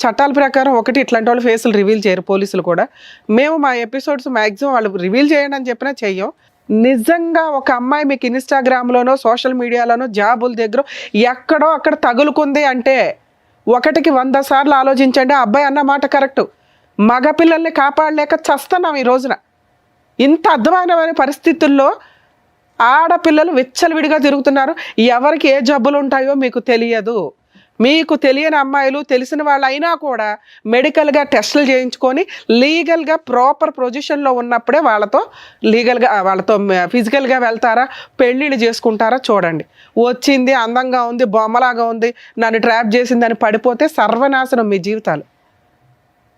చట్టాల ప్రకారం ఒకటి ఇట్లాంటి వాళ్ళు ఫేసులు రివీల్ చేయరు, పోలీసులు కూడా. మేము మా ఎపిసోడ్స్ మ్యాక్సిమం వాళ్ళు రివీల్ చేయండి అని చెప్పినా చెయ్యం. నిజంగా ఒక అమ్మాయి మీకు ఇన్స్టాగ్రామ్లోనో సోషల్ మీడియాలోనో జాబుల దగ్గర ఎక్కడో అక్కడ తగులుకుంది అంటే 1కి 100 సార్లు ఆలోచించండి. ఆ అబ్బాయి అన్న మాట కరెక్టు. మగపిల్లల్ని కాపాడలేక చస్తున్నాం ఈ రోజున. ఇంత అధ్వానమైన పరిస్థితుల్లో ఆడపిల్లలు విచ్చలవిడిగా తిరుగుతున్నారు. ఎవరికి ఏ జబ్బులు ఉంటాయో మీకు తెలియదు. మీకు తెలియని అమ్మాయిలు తెలిసిన వాళ్ళు అయినా కూడా మెడికల్గా టెస్టులు చేయించుకొని లీగల్గా ప్రాపర్ పొజిషన్లో ఉన్నప్పుడే వాళ్ళతో ఫిజికల్గా వెళ్తారా, పెళ్ళిళ్ళు చేసుకుంటారా చూడండి. వచ్చింది అందంగా ఉంది, బొమ్మలాగా ఉంది, నన్ను ట్రాప్ చేసిందని పడిపోతే సర్వనాశనం మీ జీవితాలు.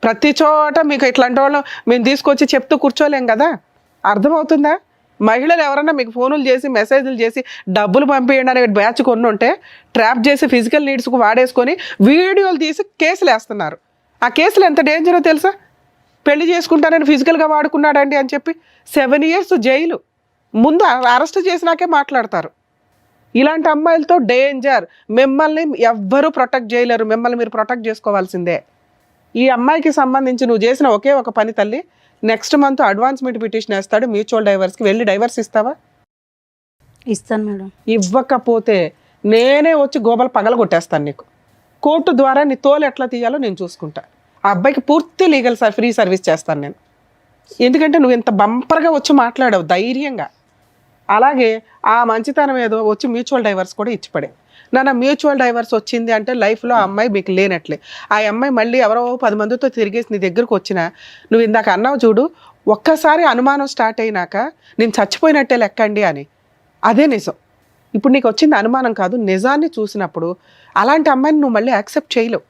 ప్రతి చోట మీకు ఇట్లాంటి వాళ్ళు మేము తీసుకొచ్చి చెప్తూ కూర్చోలేం కదా. అర్థమవుతుందా? మహిళలు ఎవరన్నా మీకు ఫోనులు చేసి మెసేజ్లు చేసి డబ్బులు పంపించండి అనే బ్యాచ్ కొన్ని ఉంటే ట్రాప్ చేసి ఫిజికల్ నీడ్స్కు వాడేసుకొని వీడియోలు తీసి కేసులు వేస్తున్నారు. ఆ కేసులు ఎంత డేంజరో తెలుసా? పెళ్లి చేసుకుంటానని ఫిజికల్గా వాడుకున్నాడండి అని చెప్పి 7 years జైలు. ముందు అరెస్ట్ చేసినాకే మాట్లాడతారు. ఇలాంటి అమ్మాయిలతో డేంజర్. మిమ్మల్ని ఎవ్వరూ ప్రొటెక్ట్ చేయలేరు. మిమ్మల్ని మీరు ప్రొటెక్ట్ చేసుకోవాల్సిందే. ఈ అమ్మాయికి సంబంధించి నువ్వు చేసిన ఒకే ఒక పని తల్లి, నెక్స్ట్ మంత్ అడ్వాన్స్మెంట్ పిటిషన్ వేస్తాడు మ్యూచువల్ డైవర్స్కి. వెళ్ళి డైవర్స్ ఇస్తావా? ఇస్తాను మేడం. ఇవ్వకపోతే నేనే వచ్చి గోబలు పగలగొట్టేస్తాను నీకు. కోర్టు ద్వారా నీ తోలు ఎట్లా తీయాలో నేను చూసుకుంటా. ఆ అబ్బాయికి పూర్తి లీగల్ ఫ్రీ సర్వీస్ చేస్తాను నేను. ఎందుకంటే నువ్వు ఇంత బంపర్గా వచ్చి మాట్లాడావు ధైర్యంగా. అలాగే ఆ మంచితనం ఏదో వచ్చి మ్యూచువల్ డైవర్స్ కూడా ఇచ్చిపడే. నాన్న మ్యూచువల్ డైవర్స్ వచ్చింది అంటే లైఫ్లో ఆ అమ్మాయి మీకు లేనట్లే. ఆ అమ్మాయి మళ్ళీ ఎవరో 10 మందితో తిరిగేసి నీ దగ్గరకు వచ్చినా నువ్వు ఇందాక అన్నావు చూడు, ఒక్కసారి అనుమానం స్టార్ట్ అయినాక నేను చచ్చిపోయినట్టే లెక్కండి అని. అదే నిజం. ఇప్పుడు నీకు వచ్చింది అనుమానం కాదు, నిజాన్ని చూసినప్పుడు అలాంటి అమ్మాయిని నువ్వు మళ్ళీ యాక్సెప్ట్ చేయలేవు.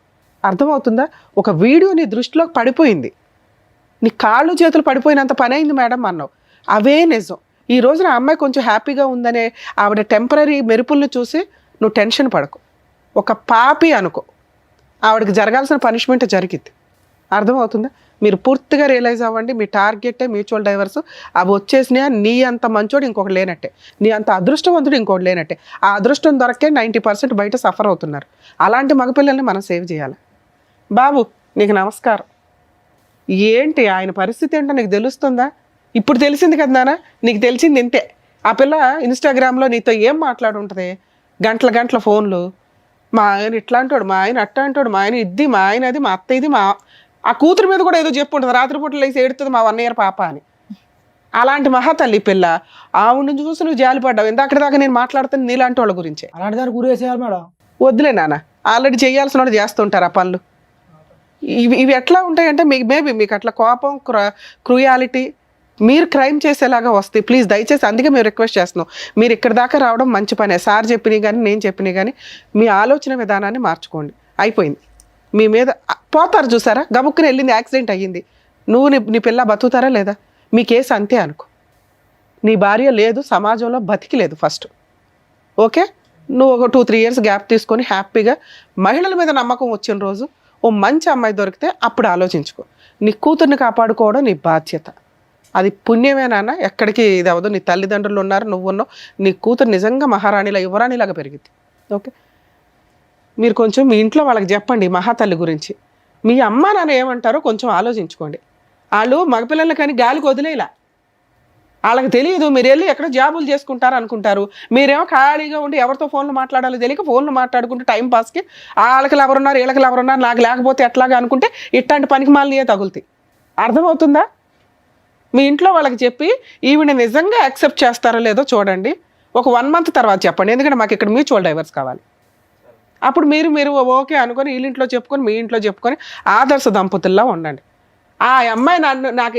అర్థమవుతుందా? ఒక వీడియో నీ దృష్టిలోకి పడిపోయింది, నీ కాళ్ళు చేతులు పడిపోయినంత పని అయింది మేడం అన్నావు. అవే నిజం. ఈ రోజున ఆ అమ్మాయి కొంచెం హ్యాపీగా ఉందనే ఆవిడ టెంపరీ మెరుపులను చూసి నువ్వు టెన్షన్ పడకు. ఒక పాపి అనుకో, ఆవిడకి జరగాల్సిన పనిష్మెంట్ జరిగింది. అర్థమవుతుందా? మీరు పూర్తిగా రియలైజ్ అవ్వండి. మీ టార్గెటే మ్యూచువల్ డైవర్స్. అవి వచ్చేసినా నీ అంత మంచోడు ఇంకొకటి లేనట్టే, నీ అంత అదృష్టవంతుడు ఇంకొకటి లేనట్టే. ఆ అదృష్టం దొరకే 90% బయట సఫర్ అవుతున్నారు. అలాంటి మగపిల్లల్ని మనం సేవ్ చేయాలి. బాబు నీకు నమస్కారం. ఏంటి ఆయన పరిస్థితి ఏంటో నీకు తెలుస్తుందా? ఇప్పుడు తెలిసింది కదా నాన్న, నీకు తెలిసింది ఇంతే. ఆ పిల్ల ఇన్స్టాగ్రామ్లో నీతో ఏం మాట్లాడుంటుంది? గంటల ఫోన్లు. మా ఆయన ఇట్లా అంటాడు, మా ఆయన అట్లా అంటాడు, మా ఆయన ఇది, మా ఆయన అది, మా అత్త ఇది, మా ఆ కూతురు మీద కూడా ఏదో చెప్పుంటుంది. రాత్రిపూట లేసి ఏడుతుంది మా 1 year పాప అని. అలాంటి మహాతల్లి పిల్ల. ఆవిడ చూసి నువ్వు జాలిపడ్డావు. ఇందాక దాకా నేను మాట్లాడుతాను నీలాంటి వాళ్ళ గురించే. అలాంటి దాన్ని గురేసేయాలి మేడం. వద్దులే నాన్న, ఆల్రెడీ చేయాల్సిన వాళ్ళు చేస్తుంటారు ఆ పనులు. ఇవి ఎట్లా ఉంటాయంటే మేబీ మీకు అట్లా కోపం, క్రూయాలిటీ, మీరు క్రైమ్ చేసేలాగా వస్తాయి. ప్లీజ్ దయచేసి అందుకే మేము రిక్వెస్ట్ చేస్తున్నాం. మీరు ఇక్కడ దాకా రావడం మంచి పనే. సార్ చెప్పినవి కానీ నేను చెప్పినవి కానీ మీ ఆలోచన విధానాన్ని మార్చుకోండి. అయిపోయింది. మీ మీద పోతారు చూసారా, గబుక్కుని వెళ్ళింది, యాక్సిడెంట్ అయ్యింది. నువ్వు నీ పిల్ల బతుకుతారా లేదా? మీ కేసు అంతే అనుకో. నీ భార్య లేదు, సమాజంలో బతికిలేదు ఫస్ట్. ఓకే, నువ్వు ఒక 2-3 years గ్యాప్ తీసుకొని హ్యాపీగా మహిళల మీద నమ్మకం వచ్చిన రోజు ఓ మంచి అమ్మాయి దొరికితే అప్పుడు ఆలోచించుకో. నీ కూతుర్ని కాపాడుకోవడం నీ బాధ్యత. అది పుణ్యమే నాన్న, ఎక్కడికి ఇది అవ్వదు. నీ తల్లిదండ్రులు ఉన్నారు, నువ్వు ఉన్నావు. నీ కూతురు నిజంగా మహారాణిలా, యువరాణిలాగా పెరిగింది. ఓకే, మీరు కొంచెం మీ ఇంట్లో వాళ్ళకి చెప్పండి మహాతల్లి గురించి. మీ అమ్మ నాన్న ఏమంటారో కొంచెం ఆలోచించుకోండి. వాళ్ళు మగపిల్లల్ని కానీ గాలికి వదిలేలా. వాళ్ళకి తెలియదు, మీరు వెళ్ళి ఎక్కడ జాబులు చేసుకుంటారు అనుకుంటారు. మీరేమో ఖాళీగా ఉండి ఎవరితో ఫోన్లు మాట్లాడాలో తెలియక ఫోన్లు మాట్లాడుకుంటూ టైం పాస్కి వాళ్ళకి ఎవరున్నారు, వీళ్ళకి ఎవరున్నారు, నాకు లేకపోతే ఎట్లాగా అనుకుంటే ఇట్లాంటి పనికి మాలినయే తగులుతాయి. అర్థమవుతుందా? మీ ఇంట్లో వాళ్ళకి చెప్పి ఈవిడ నిజంగా యాక్సెప్ట్ చేస్తారో లేదో చూడండి. ఒక 1 month తర్వాత చెప్పండి, ఎందుకంటే మాకు ఇక్కడ మ్యూచువల్ డైవర్స్ కావాలి. అప్పుడు మీరు ఓకే అనుకొని వీళ్ళ ఇంట్లో చెప్పుకొని మీ ఇంట్లో చెప్పుకొని ఆదర్శ దంపతుల్లా ఉండండి. ఆ అమ్మాయి నాకు